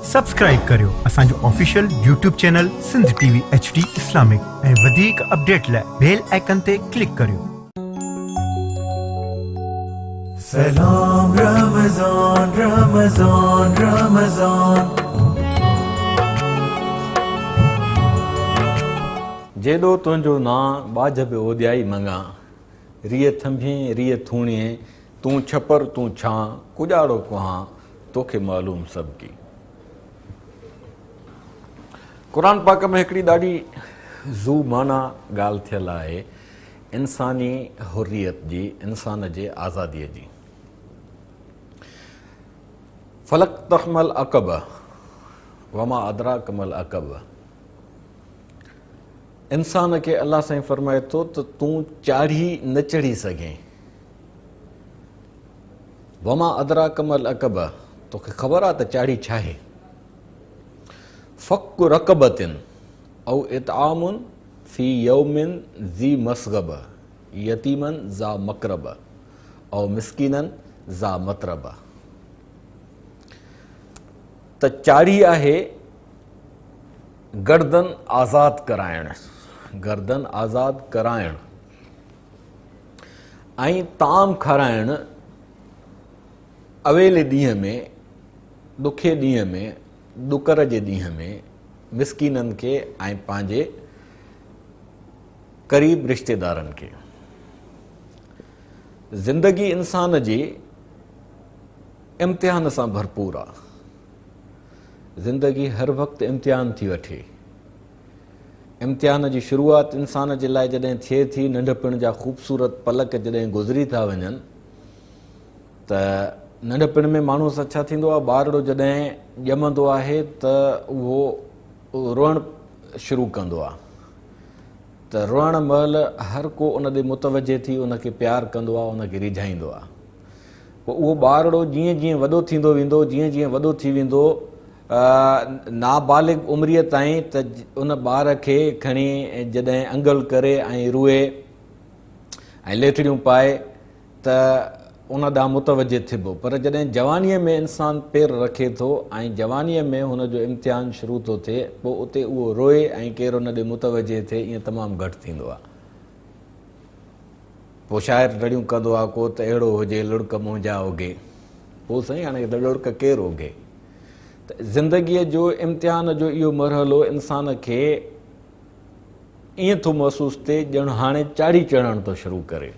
Subscribe करियो असांजो official YouTube channel Sindh TV HD Islamic ऐं वधीक अपडेट लाइ बेल आइकन ते क्लिक करियो। सलाम रमज़ान रमज़ान रमज़ान। जेॾो तुंहिंजो ना बाजब ओदियाई मंगा, रिय थंभी रिय थूणिए, तूं छपर तूं छां, कुॼाड़ो कुहां, तोखे मालूम सभु की। क़ुरान पाक में हिकिड़ी ॾाढी ज़ू माना ॻाल्हि थियल आहे इंसानी हुर्रियत जी, इंसान जे आज़ादीअ जी। फलक तखमल अकब वमा अदरा कमल अकब। इंसान खे अल्लाह साईं फरमाए थो त तूं चाढ़ी न चढ़ी सघें। वमा अदरा कमल अकब, तोखे ख़बर आहे त चाढ़ी छा आहे। फ़क़ु रक़बतिन औ इतआमुन फ़ी यौमिन ज़ी मसग़ब यतीमन ज़ा मक़रब औ मिस्कीनन ज़ा मतरब। त चाढ़ी आहे गर्दन आज़ाद कराइण, गर्दन आज़ाद कराइण ऐं ताम खाराइण अवेले ॾींहं में, ॾुखे ॾींहं में, ॾुकर जे ॾींहं में मिस्कीननि खे ऐं पंहिंजे क़रीब रिश्तेदारनि खे। ज़िंदगी इंसान जी इम्तिहान सां भरपूर आहे। ज़िंदगी हर वक़्तु इम्तिहान थी वठे। इम्तिहान जी शुरूआति इंसान जे लाइ जॾहिं थिए थी, नंढपण जा ख़ूबसूरत पलक जॾहिं गुज़री था वञनि, त नंढपण में माण्हू सां छा थींदो आहे, ॿारड़ो जॾहिं ॼमंदो आहे त उहो रोअणु शुरू कंदो आहे। त रोअण महिल हर को उन ॾे मुतवजे थी उनखे प्यारु कंदो आहे, उनखे रिझाईंदो आहे। पोइ उहो ॿारड़ो जीअं जीअं वॾो थींदो वेंदो, जीअं जीअं वॾो थी वेंदो, नाबालिग उमिरीअ ताईं, त उन ॿार खे खणी जॾहिं अंगल करे ऐं रूए ऐं लेठड़ियूं पाए त उन ॾांहुं मुतवजे थिबो। पर जॾहिं जवानीअ में इंसानु पेर रखे थो ऐं जवानीअ में हुनजो इम्तिहान शुरू थो थिए, पोइ उते उहो रोए ऐं केरु उन ॾे मुतवजे थिए, ईअं तमामु घटि थींदो आहे। पोइ शाइर रड़ियूं कंदो आहे, को त अहिड़ो हुजे लुड़क मुंहिंजा उगे। पोइ साईं हाणे लुड़क केरु उगे। त ज़िंदगीअ जो इम्तिहान जो इहो मरहलो इंसान खे ईअं थो महसूसु थिए ॼण हाणे चाढ़ी चढ़णु थो शुरू करे।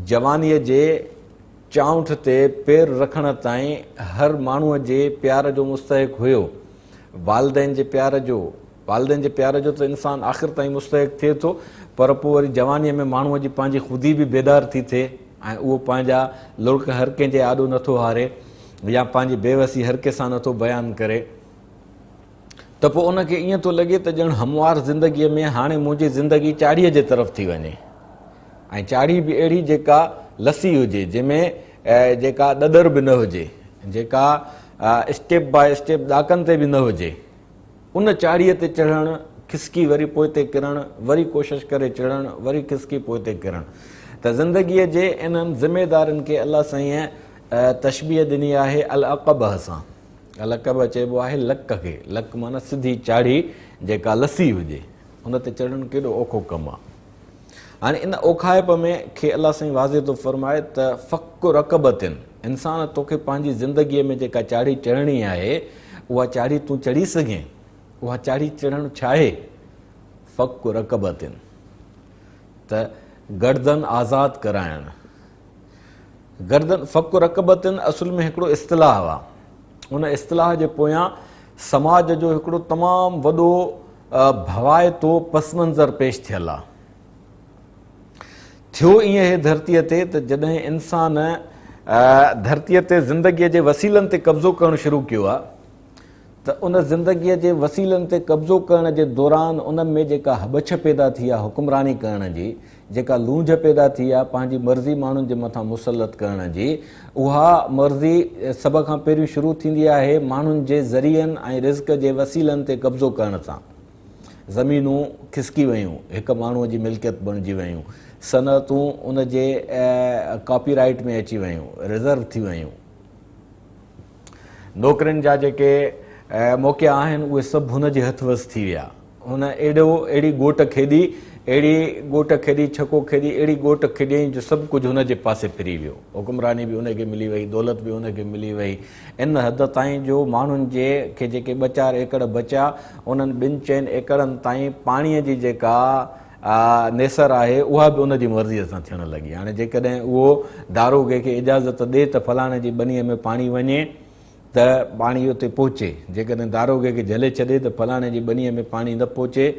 जवानीअ जे चांउठ ते पेर रखण ताईं हर माण्हूअ जे प्यार जो मुस्तहिक़ हुयो, वालदेन जे प्यार जो त इंसानु आख़िर ताईं मुस्तहिक़ थिए थो। पर पोइ वरी जवानीअ में माण्हूअ जी पंहिंजी ख़ुदी बि बेदार थी थिए ऐं उहो पंहिंजा लुड़क हर कंहिंजे आॾो नथो हारे या पंहिंजी बेवसी हर कंहिंसां नथो बयानु करे, त पोइ उनखे ईअं थो लॻे त ॼण हमवार ज़िंदगीअ में हाणे मुंहिंजी ज़िंदगी चाढ़ीअ जे तरफ़ थी वञे। ऐं चाढ़ी बि अहिड़ी जेका लसी हुजे, जंहिंमें जेका ॾॾर बि न हुजे, जेका स्टेप बाय स्टेप ॾाकनि ते बि न हुजे। उन चाढ़ीअ ते चढ़णु, खिसकी वरी पोइ ते किरणु, वरी कोशिशि करे चढ़णु, वरी खिसकी पोइ ते किरणु। त ज़िंदगीअ जे इन्हनि ज़िमेदारनि खे अल्लाह साईं तशबीह ॾिनी आहे अल अक़ब सां। अल अक़ब चइबो आहे लक खे। लक माना सिधी चाढ़ी जेका लसी हुजे, उन ते चढ़णु केॾो औखो कमु आहे। हाणे इन ओखाइप में खे अल्लाह साईं वाज़े थो फरमाए त फ़क़ु रक़बतिन, इंसान तोखे पंहिंजी ज़िंदगीअ में जेका चाढ़ी चढ़णी आहे, उहा चाढ़ी तूं चढ़ी सघें। उहा चाढ़ी चढ़णु छा आहे? फ़क़ु रक़बतिन, त गर्दन आज़ाद कराइणु। गर्दन फ़क़ु रक़बतिन असुल में हिकिड़ो इस्तिलाह आहे। उन इस्तिलाह जे पोयां समाज जो हिकिड़ो तमामु वॾो भवाइतो पस मंज़र पेश थियल आहे। थियो ईअं हे धरतीअ ते त जॾहिं इंसान धरतीअ ते ज़िंदगीअ जे वसीलनि ते कब्ज़ो करणु शुरू कयो आहे, त उन ज़िंदगीअ जे वसीलनि ते कब्ज़ो करण जे दौरान उन में जेका हबछ पैदा थी आहे हुकुमरानी करण जी, जेका लूंझ पैदा थी आहे पंहिंजी मर्ज़ी माण्हुनि जे मथां मुसलत करण जी, उहा मर्ज़ी सभ खां पहिरियों शुरू थींदी आहे माण्हुनि जे ज़रियनि ऐं रिज़्क़ जे वसीलनि ते कब्ज़ो करण सां। ज़मीनूं खिसकी वयूं, हिकु माण्हूअ जी मिल्कियत बणिजी वयूं, सनअतूं उन जे कॉपीराइट में अची वयूं, रिज़र्व थी वयूं। नौकरियुनि जा जेके मौक़ा आहिनि उहे सभु हुन जे हथ वस थी विया। हुन अहिड़ी ॻोठ खेॾी छको खेॾी अहिड़ी ॻोठ खेॾियईं जो सभु कुझु हुन जे पासे फिरी वियो। हुकुमरानी बि हुनखे मिली वई, दौलत बि हुनखे मिली वई, इन हद ताईं जो माण्हुनि खे जेके ॿ चारि एकड़ बचिया उन्हनि 2-4 एकड़नि ताईं पाणीअ जी जेका नेसर आहे उहा बि उनजी मर्ज़ीअ सां थियणु लॻी। हाणे जेकॾहिं उहो दारोगे खे इजाज़त ॾे त फलाणे जी बनीअ में पाणी वञे त पाणी उते पहुचे, जेकॾहिं दारोगे खे झले छॾे त फलाणे जी बनीअ में पाणी न पहुचे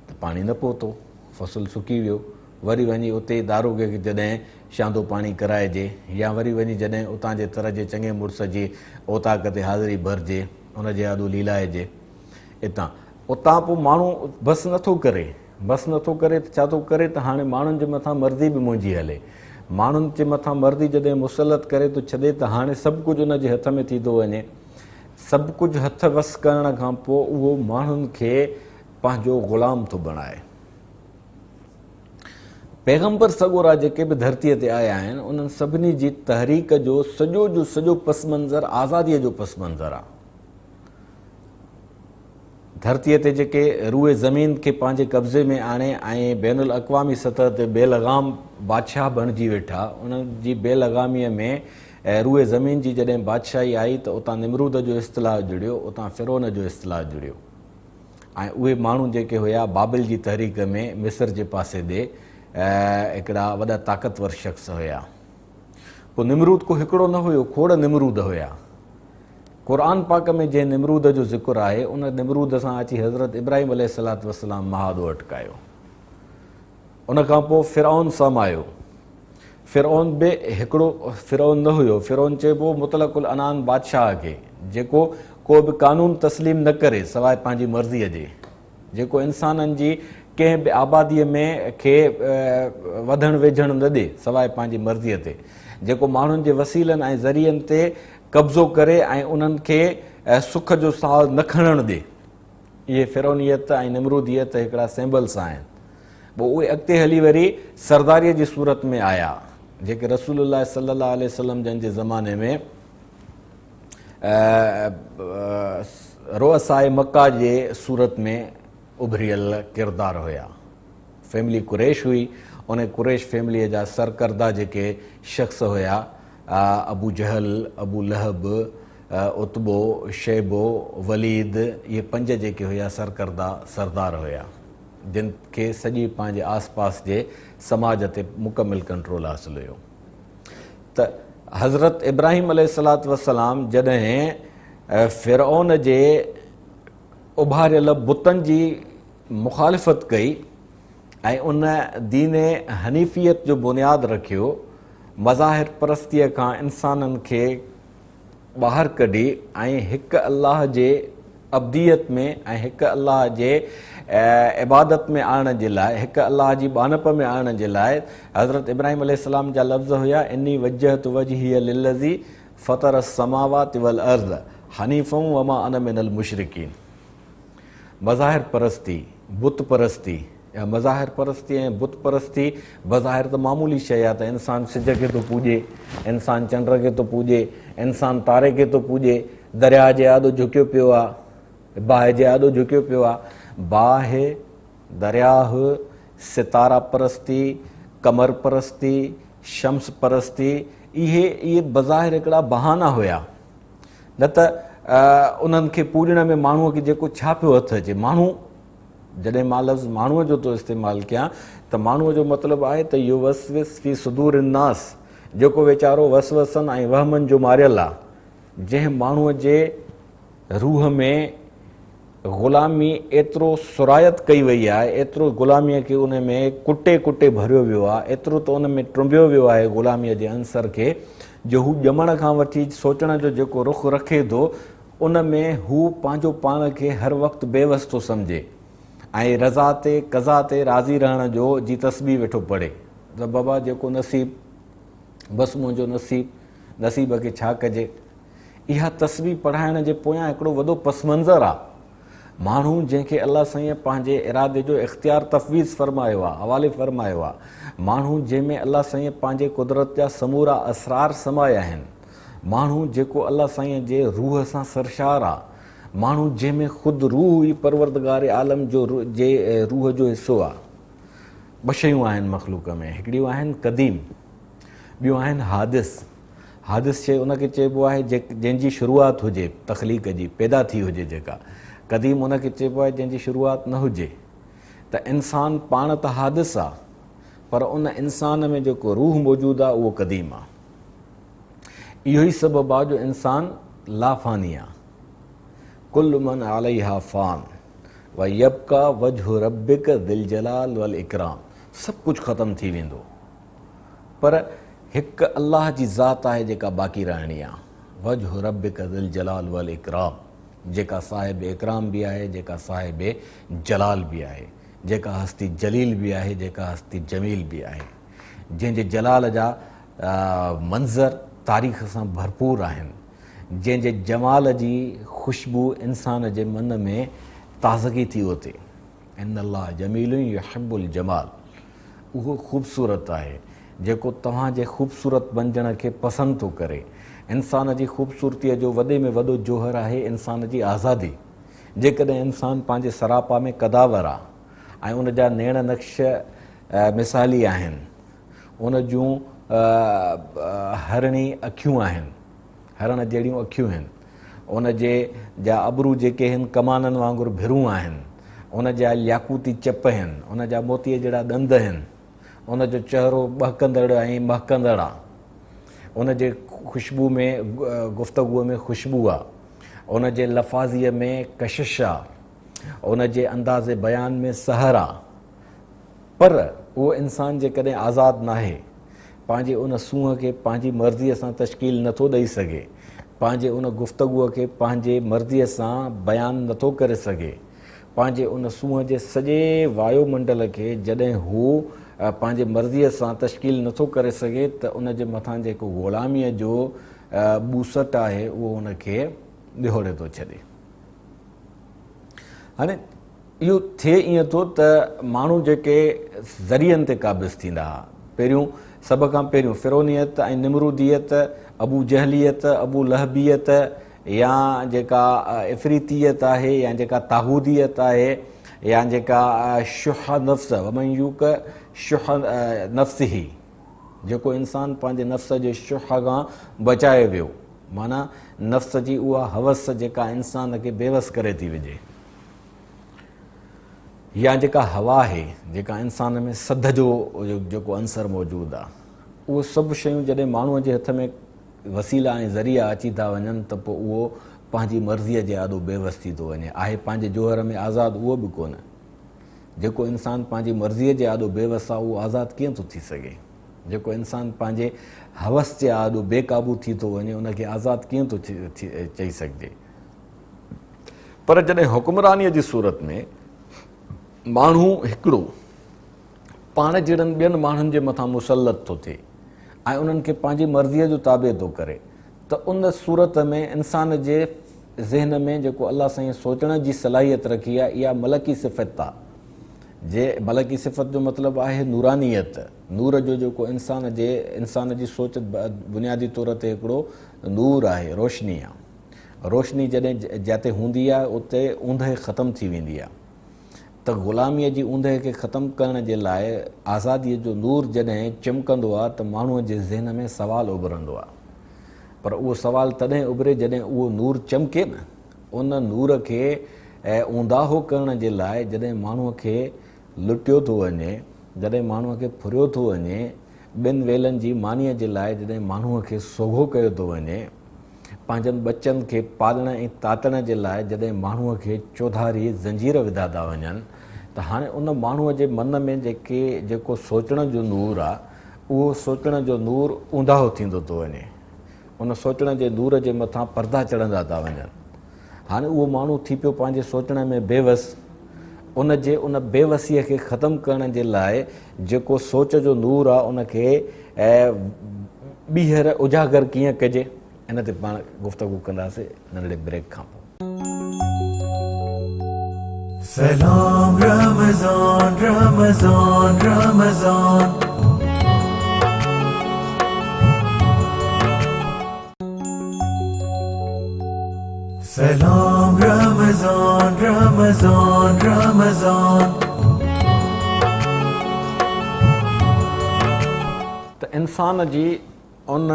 त पाणी न पहुतो, फ़सुलु सुकी वियो। वरी वञी उते दारोगे खे जॾहिं शांदो पाणी कराइजे या वरी वञी जॾहिं उतां जे तर जे चङे मुड़ुस जी ओताक ते हाज़िरी भरिजे, उनजे आॾो लीलाइजे उतां पोइ माण्हू बसि नथो करे त छा थो करे त हाणे माण्हुनि जे मथां मर्ज़ी बि मुंहिंजी हले। माण्हुनि जे मथां मर्ज़ी जॾहिं मुसलत करे थो छॾे त हाणे सभु कुझु उन जे हथ में थी थो वञे। सभु कुझु हथ वस करण खां पोइ उहो माण्हुनि खे पंहिंजो ग़ुलाम थो बणाए। पैगम्बर सॻोरा जेके बि धरतीअ ते आया आहिनि उन्हनि सभिनी जी तहरीक जो सॼो पस मंज़र आज़ादीअ जो पस मंज़र आहे। धरतीअ ते जेके रूए ज़मीन खे पंहिंजे कब्ज़े में आणे ऐं बैनुल अक़वामी सतह ते बेलगाम बादशाह बणिजी वेठा, उन्हनि जी बेलगामीअ में रूए ज़मीन जी जॾहिं बादशाही आई त उतां निमरूद जो इस्तिलाह जुड़ियो, उतां फ़िरौन जो इस्तिलाह जुड़ियो ऐं उहे माण्हू जेके हुया बाबिल जी तहरीक में मिस्र जे पासे ॾे हिकिड़ा वॾा ताक़तवर शख़्स हुया। पोइ निमरूद को हिकिड़ो न हुयो, खोड़ निमरूद हुया। क़ुरान पाक में जंहिं निमरूद जो ज़िक्र आहे उन निमरूद सां अची हज़रत इब्राहिम अलैहिस्सलातु वस्सलाम महादो अटकायो। उन खां पोइ फ़िरौन साम आयो। फ़िरौन बि हिकिड़ो फ़िरौन न हुयो, फ़िरौन चइबो मुतलकुल अनान बादशाह खे, जेको को बि कानून तस्लीम न करे सवाइ पंहिंजी मर्ज़ीअ जे, जेको इंसाननि जी कंहिं बि आबादीअ में खे वधण वेझण न ॾे सवाइ पंहिंजी मर्ज़ीअ ते, जेको माण्हुनि जे वसीलनि ऐं ज़रियनि ते कब्ज़ो करे ऐं उन्हनि खे सुख जो साह न खणणु ॾे। इहे फ़िरौनियत ऐं निमरूदियत हिकिड़ा सिंबल्स आहिनि। पोइ उहे अॻिते हली वरी सरदारीअ जी सूरत में आया, जेके रसूलुल्लाह सल्लल्लाहु अलैहि वसल्लम जन जे ज़माने में रुअसाए मक्का जे सूरत में उभरियल किरदार हुया। फैमिली कुरैश हुई, उन कुरैश फैमिलीअ जा सरकर्दा जेके शख़्स हुया, अबू जहल, अबू लहब, उतबो, शैबो, वलीद, इहे 5 जेके हुया सरकर्दा सरदार हुया, जिन खे सॼी पंहिंजे आस पास जे समाज ते मुकमिल कंट्रोल हासिलु हुयो। त हज़रत इब्राहिम अलैहिस्सलातु वस्सलाम जॾहिं फ़िरऔन जे उभारियल बुतनि जी मुखालिफ़त कई ऐं उन दीन हनीफ़ियत जो बुनियादु रखियो, मज़ाहिर परस्तीअ खां इंसाननि खे ॿाहिरि कढी ऐं हिकु अल्लाह जे अब्दियत में ऐं हिकु अल्लाह जे इबादत में आणण जे लाइ, हिकु अल्लाह जी बानप में आणण जे लाइ हज़रत इब्राहिम अलैहिस्सलाम जा लफ़्ज़ हुया, इन्नी वजहतु वजहिय लिल्लज़ी फ़तर अस्समावाति वल अर्ज़ हनीफ़न वमा अना मिनल मुशरिकीन। मज़ाहिर परस्ती, बुत परस्ती या मज़ाहिर परस्ती ऐं बुत परस्ती बज़ाहिर त मामूली शइ आहे त इंसानु सिज खे थो पूॼे, इंसानु चंड खे थो पूॼे, इंसानु तारे खे थो पूॼे, दरिया जे आॾो झुकियो पियो आहे, बाहि जे आॾो झुकियो पियो आहे। बाहि, दरियाह, सितारा परस्ती, कमर परस्ती, शम्स परस्ती, इहे बज़ाहिर हिकिड़ा बहाना हुया, न त उन्हनि खे पूॼण में माण्हूअ खे जेको छा पियो हथु अचे। माण्हू, जॾहिं मां लफ़्ज़ माण्हूअ जो थो इस्तेमालु कयां त माण्हूअ जो मतिलबु आहे त इहो वसविस फी सुदूर नास, जेको वीचारो वसवसनि ऐं वहमनि जो मारियल आहे, जंहिं माण्हूअ जे रूह में ग़ुलामी एतिरो सुरायत कई वई आहे, एतिरो ग़ुलामीअ खे उन में कुटे कुटे भरियो वियो आहे, एतिरो त उन में टुंबियो वियो आहे ग़ुलामीअ जे अंसर खे, जो हू ॼमण खां वठी सोचण जो जेको रुख़ रखे थो उन में हू पंहिंजो पाण खे हर वक़्तु बेवस थो सम्झे ऐं रज़ा ते कज़ा ते राज़ी रहण जो जी तस्बीह वेठो पढ़े त बाबा जेको नसीब, बसि मुंहिंजो नसीब खे छा कजे। इहा तस्बीह पढ़ाइण जे पोयां हिकिड़ो वॾो पस मंज़र आहे। माण्हू जंहिंखे अलाह साईं पंहिंजे इरादे जो इख़्तियार तफ़वीज़ फ़रमायो आहे, हवाले फ़रमायो आहे, माण्हू जंहिंमें अलाह साईं पंहिंजे कुदरत जा समूरा असरार समाया आहिनि, माण्हू जेको अलाह साईं जे रूह सां सरशार आहे, माण्हू जंहिंमें ख़ुदि रूह ई परवरदगार आलम जो रूह जो हिसो आहे। ॿ शयूं आहिनि मख़लूक में, हिकिड़ियूं आहिनि क़दीम, ॿियूं आहिनि हादिस। हादिस शइ उनखे चइबो आहे जंहिंजी शुरूआति हुजे, तख़लीक़ जी पैदा थी हुजे जेका। क़दीम उनखे चइबो आहे जंहिंजी शुरूआति न हुजे। त इंसानु पाण त हादिस आहे, पर उन इंसान में जेको रूह मौजूदु आहे उहो क़दीम आहे। इहो ई सबबु आहे जो इंसानु लाफ़ानी आहे। कुल्लु मन अलैहा फ़ान व यबका वजहु रब्बिक दिल जलाल वल इकराम। सभु कुझु ख़तमु थी वेंदो, पर हिकु अल्लाह जी ज़ात आहे जेका बाक़ी रहणी आहे। वजहु रब्बिक दिल जलाल वल इकराम, जेका साहिब इकराम बि आहे, जेका साहिब जलाल बि आहे, जेका हस्ती जलील बि आहे, जेका हस्ती जमील बि आहे, जंहिंजे जलाल जा मंज़र तारीख़ सां भरपूर आहिनि, जंहिंजे जमाल जी ख़ुशबू इंसान जे मन में ताज़गी थी उथे। इन अल्लाह जमील युहिब्बुल जमाल, उहो ख़ूबसूरत आहे जेको तव्हांजे ख़ूबसूरत बणजण खे पसंदि थो करे। इंसान जी ख़ूबसूरतीअ जो वॾे में वॾो जोहर आहे इंसान जी आज़ादी। जेकॾहिं इंसानु पंहिंजे सरापा में कदावर आहे ऐं उन जा नेण नक्श मिसाली आहिनि, उन जूं हरणी अखियूं आहिनि, हरण जहिड़ियूं अखियूं आहिनि, उन जे जा अबरू जेके आहिनि कमाननि वांगुरु भिरूं आहिनि, उन जा याकूती चप आहिनि, उन जा मोतीअ जहिड़ा ॾंद आहिनि, उन जो चहिरो बहकंदड़ ऐं महकंदड़ आहे, उन जे ख़ुशबू में गुफ़्तगूअ में ख़ुशबू आहे, उन जे लफ़ाज़ीअ में कशिश आहे, उन जे अंदाज़े बयान में सहर आहे। पर उहो इंसानु जेकॾहिं आज़ादु नाहे, पंहिंजे उन सूंहं खे पंहिंजी मर्ज़ीअ सां तश्कील नथो ॾेई सघे, पंहिंजे उन गुफ़्तगूअ खे पंहिंजे मर्ज़ीअ सां बयानु नथो करे सघे, पंहिंजे उन सूंहं जे सॼे वायुमंडल खे जॾहिं हू पंहिंजे मर्ज़ीअ सां तश्कील नथो करे सघे, त उन जे मथां जेको ग़ुलामीअ जो ॿूसट आहे उहो उनखे ॾिहोड़े थो छॾे। हाणे इहो थिए ईअं थो त माण्हू जेके ज़रियनि ते क़ाबिज़ थींदा हुआ, पहिरियों सभ खां पहिरियों फ़िरौनियत ऐं निमरूदियत, अबू जहलियत, अबू लहबियत, या जेका इफ़रीतियत आहे, या जेका ताहूदियत आहे, या जेका शुह नफ़्स वमन यूक शुह नफ़्स ही, जेको इंसानु पंहिंजे नफ़्स जे शुह खां बचाए वियो, माना नफ़्स जी उहा हवस जेका इंसान खे बेवस करे थी विझे, या जेका हवा आहे, जेका इंसान में सद जो जेको अंसर मौजूदु आहे, उहे सभु शयूं जॾहिं माण्हूअ जे हथ में वसीला ऐं ज़रिया अची था वञनि त पोइ उहो पंहिंजी मर्ज़ीअ जे आॾो बेवस थी थो वञे। आहे पंहिंजे जोहर में आज़ादु उहो बि कोन्हे। जेको इंसानु पंहिंजी मर्ज़ीअ जे आॾो बेवस आहे उहो आज़ादु कीअं थो थी सघे? जेको इंसानु पंहिंजे हवस जे आॾो बेक़ाबू थी थो वञे उनखे आज़ादु कीअं थो चई सघिजे? पर जॾहिं हुक्मरानीअ जी सूरत में माण्हू हिकिड़ो पाण जहिड़नि ॿियनि माण्हुनि जे मथां मुसलत थो थिए ऐं उन्हनि खे पंहिंजी मर्ज़ीअ जो ताबे थो करे, त उन सूरत में इंसान जे ज़हन में जेको अलाह साईं सोचण जी सलाहियत रखी आहे, इहा मलकी सिफ़त आहे। जे मलकी सिफ़त जो मतिलबु आहे नूरानियत, नूर जो जेको इंसान जी सोच बुनियादी तौर ते हिकिड़ो नूर आहे, रोशनी आहे। रोशनी जॾहिं जिते हूंदी आहे उते ऊंदहि ख़तमु थी वेंदी आहे। त ग़ुलामीअ जी ऊंदहि खे ख़तमु करण जे लाइ आज़ादीअ जो नूर जॾहिं चिमकंदो आहे त माण्हूअ जे ज़हन में सवालु उभरंदो आहे। पर उहो सवालु तॾहिं उभरे जॾहिं उहो नूर चमके न। उन नूर खे ऊंदाहो करण जे लाइ जॾहिं माण्हूअ खे लुटियो थो वञे, जॾहिं माण्हूअ खे फुरियो थो वञे, ॿिनि वेलनि जी मानीअ जे लाइ जॾहिं माण्हूअ खे सोघो कयो थो वञे, पंहिंजनि बचनि खे पालण ऐं तातण जे लाइ जॾहिं माण्हूअ खे चौधारी ज़ंजीर विधा था वञनि, त हाणे उन माण्हूअ जे मन में जेको सोचण जो नूर आहे, उहो सोचण जो नूर ऊंदाहो थींदो थो वञे। उन सोचण जे नूर जे मथां पर्दा चढ़ंदा था वञनि। हाणे उहो माण्हू थी पियो पंहिंजे सोचण में बेवस। उन बेवसीअ खे ख़तमु करण जे लाइ जेको सोच जो नूर आहे उनखे ॿीहर उजागर कीअं कजे, इन ते पाण गुफ़्तगू कंदासीं नंढड़े ब्रेक खां पोइ। सलाम Ramzan Ramzan Ramzan. Salam Ramazan, Ramazan, Ramazan. त इंसान जी उन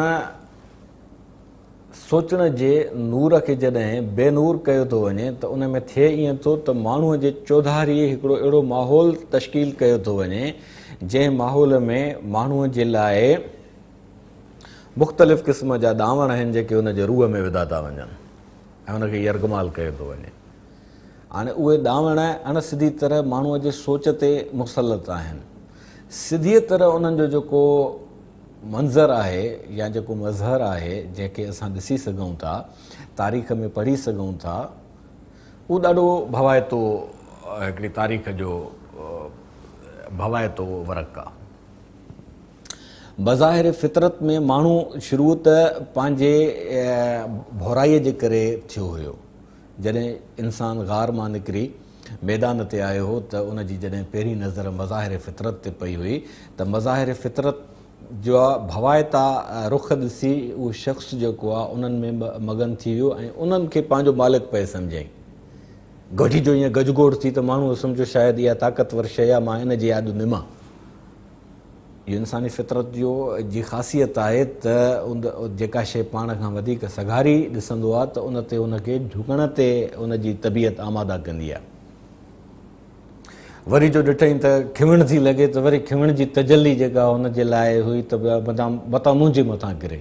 सोचण जे नूर खे जॾहिं बेनूर कयो थो वञे त उन में थिए ईअं थो त माण्हूअ जे चौधारी हिकिड़ो अहिड़ो माहौल तश्कील कयो थो वञे जंहिं माहौल में माण्हूअ जे लाइ मुख़्तलिफ़ क़िस्म जा ॾावण आहिनि जेके उन जे रूह में विधा था वञनि ऐं उनखे यरगमाल कयो थो वञे। हाणे उहे ॾावण अण सिधी तरह माण्हूअ जे सोच ते मुसलत आहिनि। सिधीअ तरह उन्हनि जो जेको मंज़र आहे या जेको मज़हर आहे जंहिंखे असां ॾिसी सघूं था, तारीख़ में पढ़ी सघूं था, उहो ॾाढो भवाइतो हिकिड़ी तारीख़ जो भवाइतो वर्क आहे। बज़ाहिर फितरत में माण्हू शुरू त पंहिंजे भोराईअ जे करे थियो हुयो। जॾहिं इंसानु गार मां निकिरी मैदान ते आयो हो त उनजी जॾहिं पहिरीं नज़र मज़ाहिर फितरत ते पई हुई त मज़ाहिर फितरत जो भवाइता रुख ॾिसी उहो शख़्स जेको आहे उन्हनि में मगन थी वियो ऐं उन्हनि खे पंहिंजो मालिक पिए सम्झाई। गॾी जो ईअं गजगोड़ थी त माण्हू सम्झो शायदि इहा ताक़तवर शइ आहे, मां इन जी यादि निमा। इहो इंसानी फितरत जो जी ख़ासियत आहे त जेका शइ पाण खां वधीक सघारी ॾिसंदो आहे त उन ते उनखे झुकण ते उनजी तबियत आमादा कंदी आहे। वरी जो ॾिठईं त खिवण थी लॻे त वरी खिवण जी तजली जेका हुनजे लाइ हुई त मथां मुंहिंजे मथां किरे,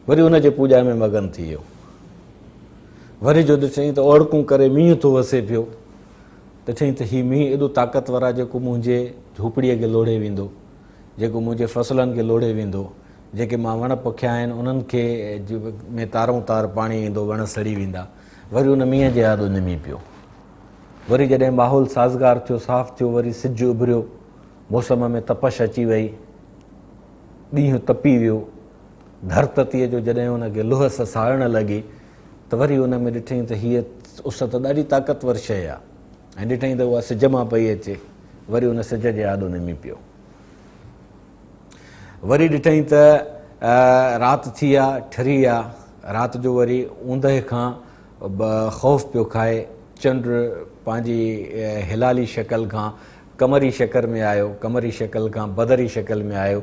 वरी हुनजे पूॼा में मगन थी वियो। वरी जो ॾिठईं त ओड़कूं करे मींहुं थो वसे पियो, ॾिठईं त हीउ मींहुं एॾो ताक़तवर आहे जेको मुंहिंजे झोपड़ीअ खे लोढ़े वेंदो, जेको मुंहिंजे फसलनि खे लोढ़े वेंदो, जेके मां वण पोखिया आहिनि उन्हनि खे में तारों तार पाणी ईंदो, वण सड़ी वेंदा। वरी उन मींहं जे यादि निमी पियो। वरी जॾहिं माहौल साज़गार थियो, साफ़ थियो, वरी सिजु उभरियो, मौसम में तपश अची वई, ॾींहुं तपी वियो, धरतीअ जो जॾहिं हुनखे लुह साड़णु लॻी त वरी उन में ॾिठईं त हीअ उस त ॾाढी ताक़तवर शइ आहे ऐं ॾिठईं त उहा सिज मां पई अचे। वरी उन सिज जे यादि निमी पियो। वरी ॾिठईं त राति थी आहे, ठरी आहे, राति जो वरी ऊंदहि खां ख़ौफ़ पियो खाए। चंड पंहिंजी हिलाली शक्ल खां कमरी शक्ल में आयो, कमरी शक्ल खां बदरी शक्ल में आयो।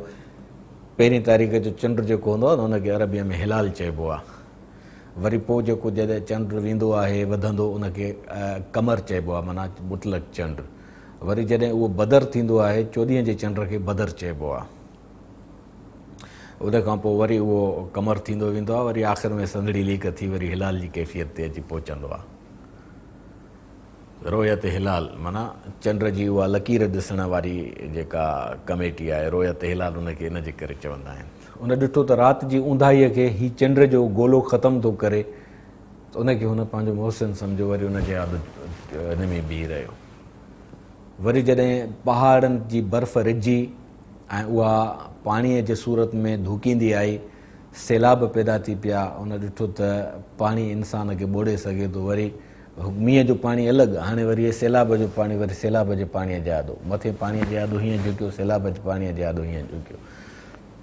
पहिरीं तारीख़ जो चंड जेको हूंदो आहे न उनखे अरबीअ में हिलाल चइबो आहे। वरी पोइ जेको जॾहिं चंड वेंदो आहे वधंदो उनखे कमर चइबो आहे, माना मुतलक चंड। वरी जॾहिं उहो बदर थींदो आहे, 14 जे चंड खे बदर चइबो आहे। उन खां पोइ वरी उहो कमर थींदो वेंदो आहे, वरी आख़िर में संदड़ी लीक थी वरी हिलाल जी कैफ़ियत ते अची पहुचंदो आहे। रोयत हिलाल माना चंड जी उहा लकीर ॾिसण वारी जेका कमेटी आहे, रोयत हिलाल उनखे इन जे करे चवंदा आहिनि। उन ॾिठो त राति जी ऊंदाहीअ खे हीउ चंड जो गोलो ख़तमु थो करे त उनखे हुन पंहिंजो मोहसिन सम्झो, वरी उनजे यादि हिन में बीह रहियो। वरी जॾहिं पहाड़नि जी बर्फ़ रिझी ऐं उहा पाणीअ जे सूरत में धुकींदी आई, सैलाब पैदा थी पिया, उन ॾिठो त पाणी इंसान खे ॿोड़े सघे थो। वरी मींहं जो पाणी अलॻि, हाणे वरी सैलाब जो पाणी, वरी सैलाब जे पाणीअ जे यादो, मथे पाणीअ जे यादो हीअं झुकियो, सैलाब जे पाणीअ जे यादो हीअं झुकियो।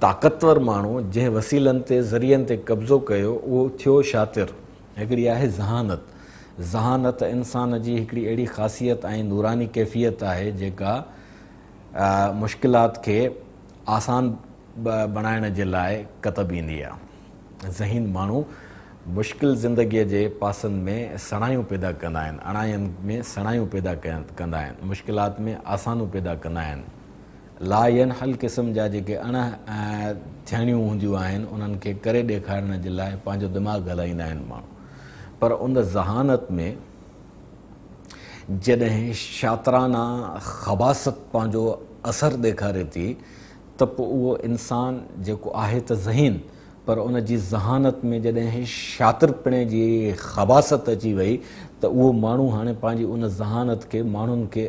ताक़तवर माण्हू जंहिं वसीलनि ते ज़रियनि ते कब्ज़ो कयो उहो थियो शातिर। हिकिड़ी आहे ज़हानत। ज़हानत इंसान जी हिकिड़ी अहिड़ी ख़ासियत ऐं नूरानी कैफ़ियत आहे जेका मुश्किलात खे आसान बणाइण जे लाइ कतब ईंदी आहे। ज़हीन माण्हू मुश्किल ज़िंदगीअ जे पासनि में सणायूं पैदा कंदा आहिनि, अणायनि में सणायूं पैदा कंदा आहिनि, मुश्किलात में आसानूं पैदा कंदा आहिनि। लायन हल क़िस्म जा जेके थियणियूं हूंदियूं आहिनि उन्हनि खे करे ॾेखारण जे लाइ पंहिंजो दिमाग़ हलाईंदा आहिनि माण्हू। पर उन ज़हानत में जॾहिं शातिराना ख़बासत पंहिंजो असरु ॾेखारे थी त पोइ उहो इंसानु जेको आहे त ज़हीन, पर उन जी ज़हानत में जॾहिं शातिरपणे जी ख़बासत अची वई त उहो माण्हू हाणे पंहिंजी उन ज़हानत खे माण्हुनि खे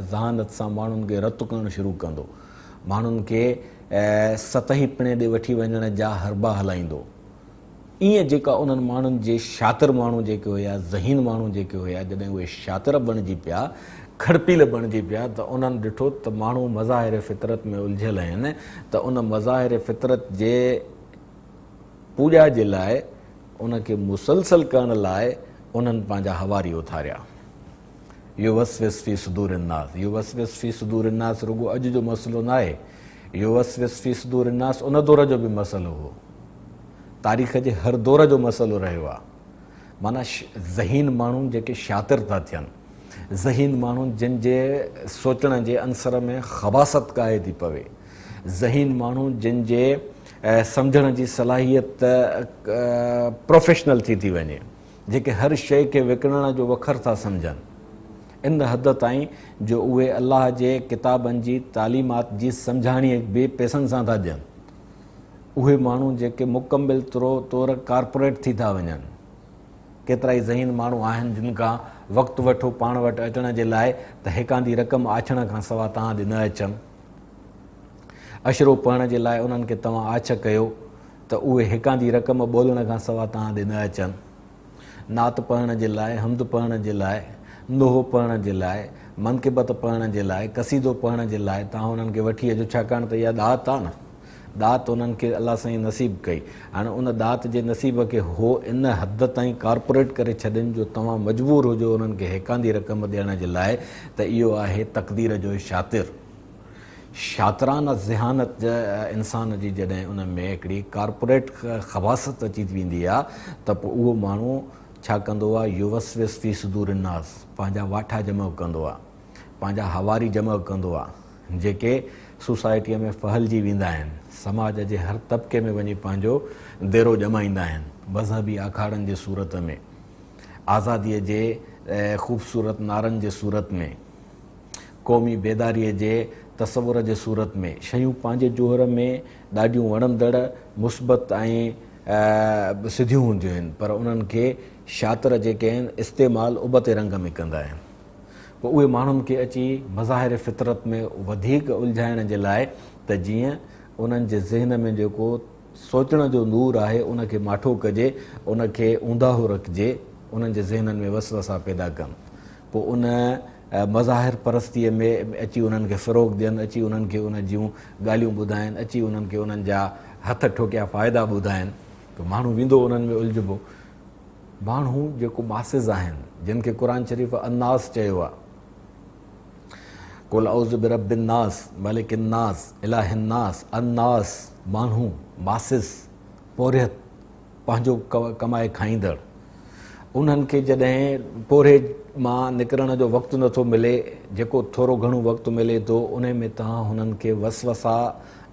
ज़हानत सां माण्हुनि खे रतु करणु शुरू कंदो, माण्हुनि खे सतहीपणे ॾे वठी वञण जा हरबा हलाईंदो। ईअं जेका उन्हनि माण्हुनि जे शातिर माण्हू जेके हुया, ज़हीन माण्हू जेके हुया, जॾहिं उहे शातिर बणिजी पिया, खड़पील बणिजी पिया त उन्हनि ॾिठो त माण्हू मज़ाहिर फितरत में उलझियल आहिनि, त उन मज़ाहिर फितरत जे पूॼा जे लाइ उनखे मुसलसल करण लाइ उन्हनि पंहिंजा हवारी उथारिया। युवस्विस फी सुदूर नास, युवस्विस फी सुदूर नास रुगो अॼु जो मसइलो न आहे, युवस्विस फी सुदूर नास उन दौर जो बि मसइलो हो, तारीख़ जे हर दौर जो मसइलो रहियो आहे। माना ज़हीन माण्हू जेके शातिर था थियनि, ज़हीन माण्हू जिन जे सोचण जे अंसर में ख़बासत काहे थी पवे, ज़हीन माण्हू जिन जे सम्झण जी सलाहियत प्रोफेशनल थी वञे, जेके हर शइ खे विकिणण जो वखर था सम्झनि, इन हद ताईं जो उहे अलाह जे किताबनि जी तालीमात जी सम्झाणीअ बि पैसनि सां था ॾियनि। उहे माण्हू जेके मुकमिल तौर कारपोरेट थी था वञनि। केतिरा ई ज़हीन माण्हू आहिनि जिन खां वक़्तु वठो पाण वटि अचण जे लाइ त हिकांदी रक़म आछण खां सवाइ तव्हां ॾे न अचनि। अशरो पढ़ण जे लाइ उन्हनि खे तव्हां आछ कयो त उहे हिकांदी रक़म ॿोलण खां सवाइ तव्हां ॾे न अचनि। नात पढ़ण जे लाइ, हम्द पढ़ण जे लाइ, नोहो पढ़ण जे लाइ, मनक़िबत पढ़ण जे लाइ, कसीदो पढ़ण जे लाइ तव्हां उन्हनि खे वठी अचो, छाकाणि त इहा दात आहे न, दात उन्हनि खे अलाह साईं नसीब कई। हाणे उन दात जे नसीब खे हो इन हद ताईं कारपोरेट करे छॾनि जो तव्हां मजबूर हुजो उन्हनि खे हिकांदी रक़म ॾियण जे लाइ, त इहो आहे तक़दीर जो शातिर। शातिराना ज़हानत इंसान जी जॾहिं उन में हिकिड़ी कारपोरेट ख़बासत अची वेंदी आहे त पोइ उहो माण्हू छा कंदो आहे, युवस्विस फी सुदूर नास, पंहिंजा वाठा जमा कंदो आहे, पंहिंजा हवारी जमा कंदो आहे, जेके सोसाइटीअ में फहलजी वेंदा आहिनि, समाज जे हर तबिके में वञी पंहिंजो देरो जमाईंदा आहिनि, मज़हबी आखाड़नि जे सूरत में, आज़ादीअ जे ख़ूबसूरत नारनि जे सूरत में, क़ौमी बेदारीअ जे तसवुर जे सूरत में। शयूं पंहिंजे जोहर में ॾाढियूं वणंदड़, मुस्बत ऐं सिधियूं हूंदियूं आहिनि, पर उन्हनि खे शातिर जेके आहिनि इस्तेमालु उबते रंग में कंदा आहिनि। पोइ उहे माण्हुनि खे अची मज़ाहिर फितरत में वधीक उलझाइण जे लाइ त जीअं उन्हनि जे ज़हन में जेको सोचण जो नूर आहे उनखे माठो कजे, उनखे ऊंदाहो रखिजे, उन्हनि जे ज़हननि में वसवसा पैदा कनि। पोइ उन मज़ाहिर परस्तीअ में अची उन्हनि खे फ़रोग़ ॾियनि, अची उन्हनि खे उन जूं ॻाल्हियूं ॿुधाइनि, अची उन्हनि खे उन्हनि जा हथ ठोकिया फ़ाइदा ॿुधाइनि, त माण्हू वेंदो उन्हनि में उलझिबो। माण्हू जेको मासिज़ आहिनि, जिन खे क़ुर शरीफ़ अन्नास चयो आहे, कुल औज़ु बिरब्बिन नास, मलिकिन नास, इलाहिन नास, अन्नास, माण्हू मासिज़, पोरियत, पंहिंजो कमाए खाईंदड़, उन्हनि खे जॾहिं पोरे मां निकिरण जो वक़्तु नथो मिले, जेको थोरो घणो वक़्तु मिले थो उन में तव्हां हुननि खे वसवसा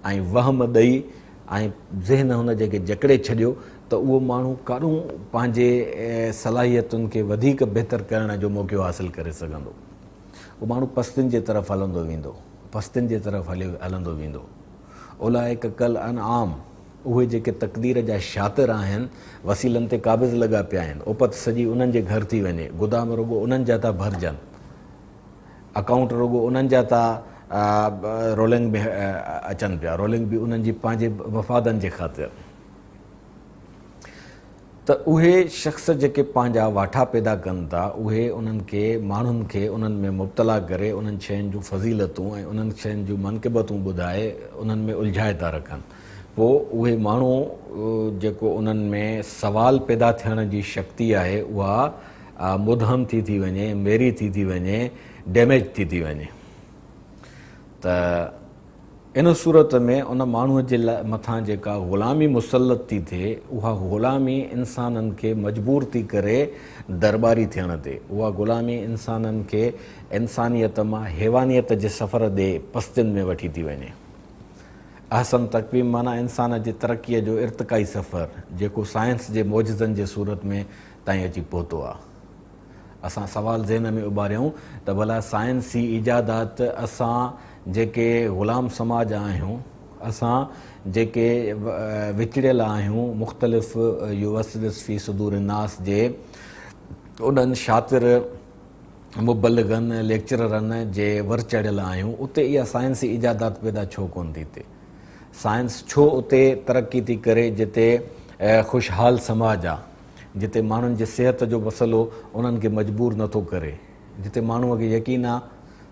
ऐं वहम ॾेई ऐं ज़हन हुन जेके जकड़े छॾियो त उहो माण्हू काॾूं पंहिंजे सलाहियतुनि खे वधीक बहितर करण जो मौक़ो हासिलु करे सघंदो। उहो माण्हू पस्तियुनि जे तरफ़ हलंदो वेंदो, पस्तियुनि जे तरफ़ हलंदो वेंदो। उलाइक कल अनआम, उहे जेके तक़दीर जा शातिर आहिनि, वसीलनि ते क़ाबिज़ लॻा पिया आहिनि, उपत सॼी उन्हनि जे घर थी वञे, गोदाम रुगो उन्हनि जा था भरिजनि, अकाउंट रुगो उन्हनि जा था रोलिंग में अचनि पिया, रोलिंग बि उन्हनि जी पंहिंजे मफ़ादनि जे ख़ातिर। त उहे शख़्स जेके पंहिंजा वाठा पैदा कनि था, उहे उन्हनि खे माण्हुनि खे उन्हनि में मुब्तला करे उन्हनि शयुनि जूं फज़ीलतूं ऐं उन्हनि शयुनि जूं मनक़िबतूं ॿुधाए उन्हनि में उलझाए था रखनि। पोइ उहे माण्हू जेको उन्हनि में सवाल पैदा थियण जी शक्ति आहे उहा मुदहम थी वञे, मेरी थी वञे, डैमेज थी वञे। त इन सूरत में उन माण्हूअ जे लाइ मथां जेका ग़ुलामी मुसलत थी थिए, उहा ग़ुलामी इंसाननि खे मजबूर थी करे दरबारी थियण ते, उहा ग़ुलामी इंसाननि खे इंसानियत मां हैवानियत जे सफ़र ॾे पस्तियुनि में वठी थी वञे। अहसन तक़वीम माना इंसान जी तरक़ीअ जो इर्तिक़ाई सफ़र, जेको साइंस जे मौजज़नि जे सूरत में ताईं अची पहुतो आहे। असां सवाल ज़हन में उॿारियूं त भला साइंसी इजादात असां जेके ग़ुलाम समाज आहियूं, असां जेके विछड़ियल आहियूं, मुख़्तलिफ़ युवस्विस फी सुदूर नास जे उन्हनि शातिर मुबल्लिगनि लेक्चररनि जे वर चढ़ियल आहियूं, उते इहा साइंसी इजादात पैदा छो कोन थी थिए? साइंस छो उते तरक़ी थी करे जिते ख़ुशहाल समाज आहे, जिते माण्हुनि जे सिहत जो मसइलो उन्हनि खे मजबूर नथो करे, जिते माण्हूअ खे यकीन आहे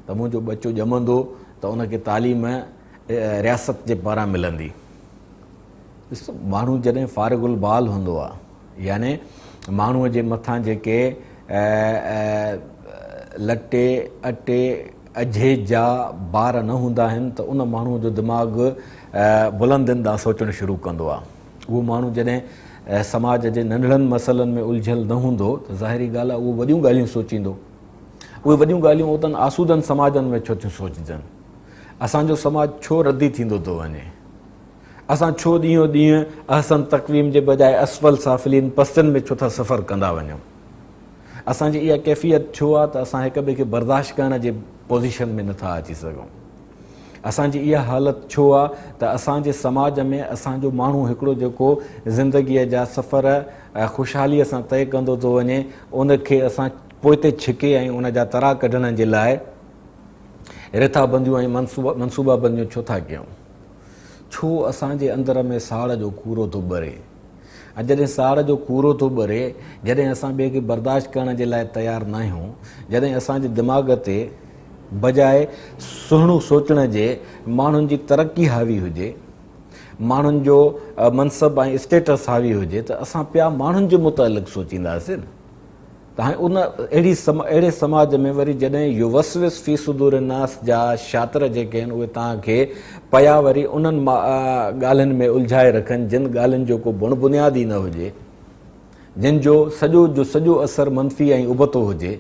त मुंहिंजो बच्चो ॼमंदो त उनखे तालीम रियासत जे पारां मिलंदी। ॾिसो, माण्हू जॾहिं फारिगुल बाल हूंदो आहे, याने माण्हूअ जे मथां जेके लटे अटे अझे जा ॿार न हूंदा आहिनि त उन माण्हूअ जो दिमाग़ु बुलंदनि ॾांहुं सोचणु शुरू कंदो आहे। उहो माण्हू जॾहिं समाज जे नंढड़नि मसइलनि में उलझियल न हूंदो त ज़ाहिरी ॻाल्हि आहे उहो वॾियूं ॻाल्हियूं सोचींदो। उहे वॾियूं ॻाल्हियूं उतनि आसूदनि समाजनि में छो थियूं सोचजनि? असांजो समाज छो रद्दी थींदो थो वञे? असां छो ॾींहों ॾींहुं अहसन तक़वीम जे बजाए असफल साफ़िलीन पस्तनि में छो था सफ़र कंदा वञूं? असांजी इहा कैफ़ियत छो आहे त असां हिक ॿिए खे बर्दाश्त करण जे पोज़ीशन में नथा अची सघूं? असांजी इहा हालत छो आहे त असांजे समाज में असांजो माण्हू हिकिड़ो जेको ज़िंदगीअ जा सफ़र ख़ुशहालीअ सां तइ कंदो थो वञे, उनखे असां पोइते छिके ऐं उन जा तरा कढण जे लाइ रिथाबंदियूं ऐं मनसूबाबंदियूं छो था कयूं? छो असांजे अंदर में साड़ जो कूड़ो थो ॿरे? ऐं जॾहिं साड़ जो कूड़ो थो ॿरे, जॾहिं असां ॿिए खे बर्दाश्त करण जे लाइ तयारु न आहियूं, जॾहिं असांजे दिमाग़ ते बजाए सुहिणो सोचण जे माण्हुनि जी तरक़ी हावी हुजे, माण्हुनि जो मनसब ऐं स्टेटस हावी हुजे, त असां पिया माण्हुनि जे मुतालिक़ सोचींदासीं न। त हाणे उन अहिड़े समाज में वरी जॾहिं युवस्विस फी सुदूर नास जा शातिर जेके आहिनि उहे तव्हांखे पया वरी उन्हनि ॻाल्हियुनि में उलझाए रखनि जिन ॻाल्हियुनि जो को बुण बुनियादी न हुजे, जिन जो सॼो असरु मनफ़ी ऐं उबतो हुजे,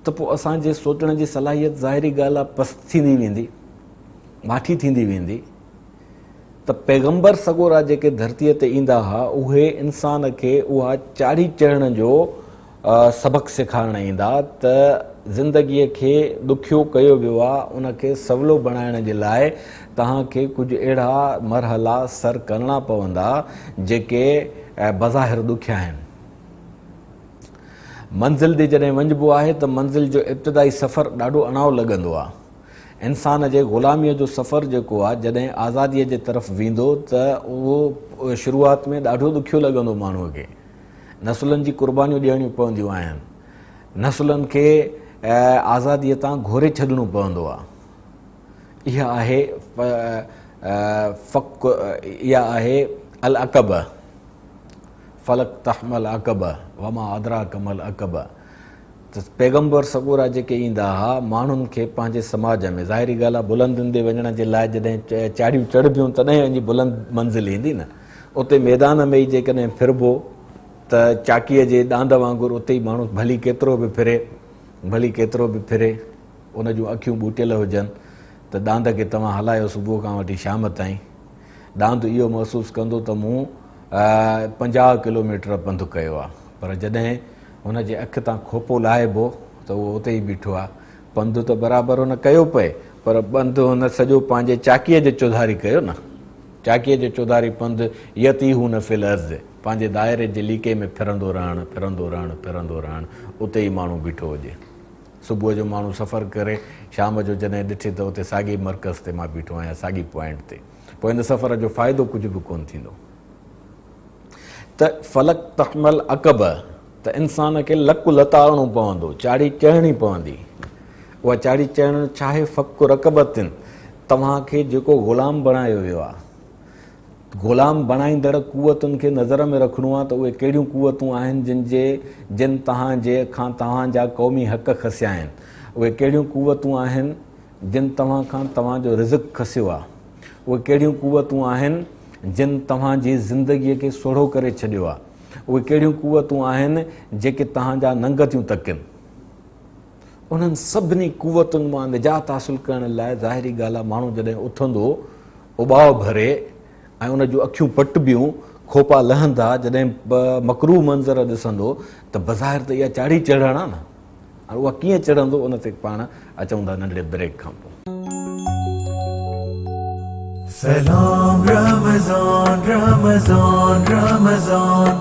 त पोइ असांजे सोचण जी सलाहियत ज़ाहिरी ॻाल्हि आहे पस्त थींदी वेंदी, माठी थींदी वेंदी। त पैगंबर सगोरा जेके धरतीअ ते ईंदा हुआ उहे इंसान खे उहा चाढ़ी चढ़ण जो सबक़ु सेखारणु ईंदा त ज़िंदगीअ खे ॾुखियो कयो वियो आहे, उनखे सवलो बणाइण जे लाइ तव्हांखे कुझु अहिड़ा मरहला सर करणा पवंदा जेके बज़ाहिर ॾुखिया आहिनि। मंज़िल ते जॾहिं वञिबो आहे त मंज़िल जो इब्तिदाई सफ़र ॾाढो अणाउ लॻंदो आहे। इंसान जे ग़ुलामीअ जो सफ़र जेको आहे जॾहिं आज़ादीअ जे तरफ़ वेंदो त उहो शुरूआति में ॾाढो ॾुखियो लॻंदो माण्हूअ खे। नसुलनि जी क़ुर्बानियूं ॾियणियूं पवंदियूं आहिनि, नसुलनि खे आज़ादीअ तां घोरे छॾिणो पवंदो आहे। इहा आहे अल अक़ब, फलक तहमल अक़ब वमा अदरा कमल अक़ब। त पैगंबर सगोरा जेके ईंदा हुआ माण्हुनि खे पंहिंजे समाज में, ज़ाहिरी ॻाल्हि आहे बुलंदनि ते वञण जे लाइ जॾहिं चाढ़ियूं चढ़बियूं तॾहिं वञी बुलंद मंज़िल ईंदी न। उते मैदान में ई जेकॾहिं फिरबो त चाकीअ जे ॾांद वांगुरु उते ई माण्हू भली केतिरो बि फिरे, उन जूं अखियूं ॿूटियल हुजनि त ॾांद खे तव्हां हलायो सुबुह खां वठी शाम ताईं, ॾांद इहो महसूसु कंदो त मूं 50 किलोमीटर पंधु कयो आहे। पर जॾहिं हुन जे अखि तां खोपो लाहिबो त उहो उते ई बीठो आहे। पंधु त बराबरि हुन कयो पए, पर पंधु हुन सॼो पंहिंजे चाकीअ जे चौधारी कयो न। चाकीअ जे चौधारी पंधु यती हू न फिल अर्ज़, पंहिंजे दाइरे जे लीके में फिरंदो रहणु, उते ई माण्हू बीठो हुजे। सुबुह जो माण्हू सफ़र करे शाम जो जॾहिं ॾिठे त उते साॻी मर्कज़ ते मां बीठो आहियां, साॻी पॉइंट ते, पोइ हिन सफ़र जो फ़ाइदो कुझु बि कोन थींदो। त फलक तहमल अक़ब, त इंसान खे लकु लताड़णो पवंदो, चाढ़ी चढ़णी पवंदी। उहा चाढ़ी चढ़णु छा आहे? फ़क़ु रक़बतिन, तव्हांखे जेको ग़ुलाम बणायो वियो आहे, ग़ुलाम बणाईंदड़ कुवतुनि खे नज़र में रखिणो आहे त उहे कहिड़ियूं कुवतूं आहिनि जिन तव्हांजे खां तव्हांजा क़ौमी हक़ खसिया आहिनि, उहे कहिड़ियूं कुवतूं आहिनि जिन तव्हां खां तव्हांजो रिज़्क़ खसियो आहे, उहे कहिड़ियूं कुवतूं आहिनि जिन तव्हांजी ज़िंदगीअ खे सोढ़ो करे छॾियो आहे, उहे कहिड़ियूं कुवतूं आहिनि जेके तव्हांजा नंग थियूं तकिन। उन्हनि सभिनी कुवतुनि मां निजात हासिलु करण लाइ ज़ाहिरी ॻाल्हि आहे माण्हू जॾहिं उथंदो उॿाउ भरे ऐं उन जूं अखियूं पटिबियूं, खोपा लहंदा, जॾहिं मकरू मंज़र ॾिसंदो त बज़ाहिर त इहा चाढ़ी चढ़ण आहे न। ऐं उहा कीअं चढ़ंदो उन ते पाण अचूं था नंढड़े ब्रेक खां पोइ। सलाम रमज़ान रमज़ान रमज़ान,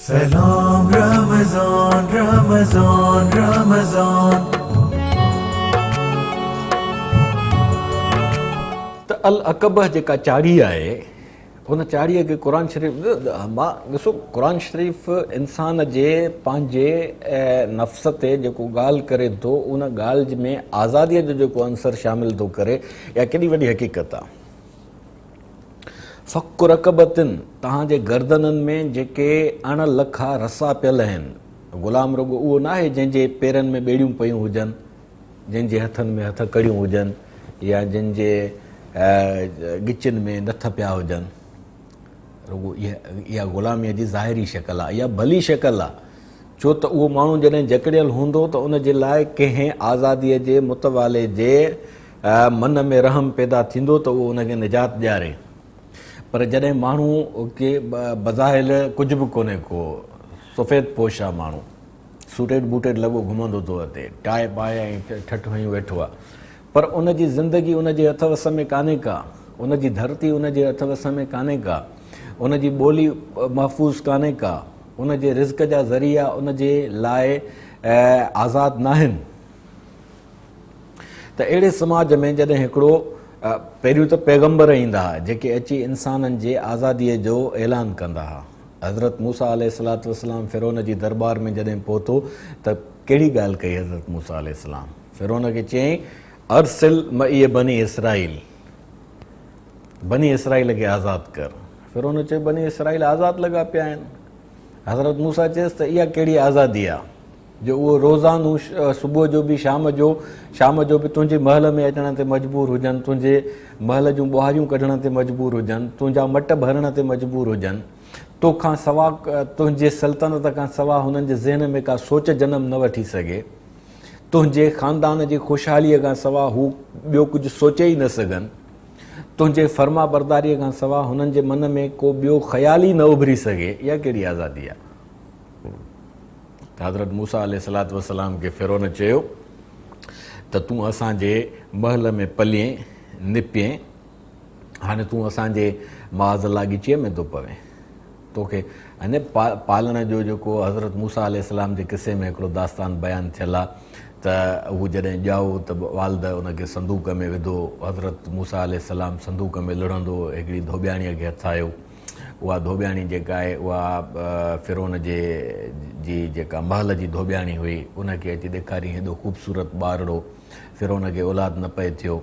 सलाम रमज़ान रमज़ान रमज़ान। त अल अक़ब जेका चाढ़ी आहे उन चाड़ीअ खे क़ुर शरीफ़ मां ॾिसो क़ुर शरीफ़ इंसान जे पंहिंजे नफ़्स ते जेको ॻाल्हि करे थो उन ॻाल्हि में आज़ादीअ जो जेको अंसर शामिल थो करे इहा केॾी वॾी हक़ीक़त आहे। फ़क़ु रक़बतिन तव्हांजे गर्दननि में जेके अण लखा रसा पियल आहिनि। ग़ुलाम रुॻो उहो न आहे जंहिंजे पेरनि में ॿेड़ियूं पयूं हुजनि, जंहिंजे हथनि में हथ कड़ियूं हुजनि या जंहिंजे ॻिचियुनि में नथ पिया हुजनि। रुॻो इहा ग़ुलामीअ जी ज़ाहिरी शकल आहे, इहा भली शकल आहे। छो त उहो माण्हू जॾहिं जकड़ियल हूंदो त उन जे लाइ कंहिं आज़ादीअ जे मुतवाले जे मन में रहम पैदा थींदो त उहो उनखे निजात ॾियारे। पर जॾहिं माण्हू खे बज़ाहिल कुझु बि कोन्हे को सफ़ेद पोश आहे, माण्हू सूटेड बूटेड लॻो घुमंदो थो अचे, टाए पाए ऐं ठठ हयूं वेठो आहे, पर उन जी ज़िंदगी उन जे हथ वस में कान्हे का, उन जी धरती उन जे हथ वस में कान्हे का, उन जी ॿोली महफ़ूज़ कान्हे का, उन जे रिज़्क़ जा ज़रिया उन जे लाइ आज़ादु न आहिनि। त अहिड़े समाज में जॾहिं हिकिड़ो पहिरियों त पैगम्बर ईंदा हुआ जेके अची इंसाननि जे आज़ादीअ जो ऐलान कंदा हुआ। हज़रत मूसा अलैहिस्सलातु वस्सलाम फ़िरौन जी दरबार में जॾहिं पहुतो त कहिड़ी ॻाल्हि कई हज़रत मूसा अलैहिस्सलाम? फ़िरौन खे चयईं अरसिल मइय बनी इसराइल, बनी इसराइल खे आज़ादु कर। फ़िरौन चयो बनी इसराइल आज़ादु लॻा पिया आहिनि। हज़रत मूसा चयसि त इहा कहिड़ी आज़ादी आहे जो उहो रोज़ानो सुबुह जो बि शाम जो बि तुंहिंजे महल में अचण ते मजबूर हुजनि, तुंहिंजे महल जूं ॿुहारियूं कढण ते मजबूर हुजनि, तुंहिंजा मट भरण ते मजबूर हुजनि, तोखां सवा तुंहिंजे सल्तनत खां सवा हुननि जे ज़हन में का सोच जनम न वठी सघे, तुंहिंजे ख़ानदान जी ख़ुशहालीअ खां सवा हू ॿियो कुझु सोचे ई न सघनि, तुंहिंजे फर्मा बरदारीअ खां सवा हुननि जे मन में को ॿियो ख़्याल ई न उभरी सघे। इहा कहिड़ी आज़ादी आहे? त हज़रत मूसा अलैहिस्सलातु वस्सलाम खे फ़िरौन चयो त तूं असांजे महल में पलीं निपीं, हाणे तूं असांजे माज़अल्लाह ॻिचीअ में थो पवे, तोखे अने पालण जो जेको हज़रत मूसा अलैहिस्सलाम जे किसे में हिकिड़ो दास्तान बयानु थियल आहे त हू जॾहिं ॼाओ त वालद उनखे संदूक में विधो, हज़रत मूसा अलैहिस्सलाम संदूक में लुढ़ंदो हिकिड़ी धोॿियाणीअ खे हथायो, उहा धोॿियाणी जेका आहे उहा फ़िरौन जी जेका महल जी धोॿियाणी हुई उनखे अची ॾेखारी हेॾो ख़ूबसूरत ॿारड़ो, फ़िरौन खे औलाद न पए थियो,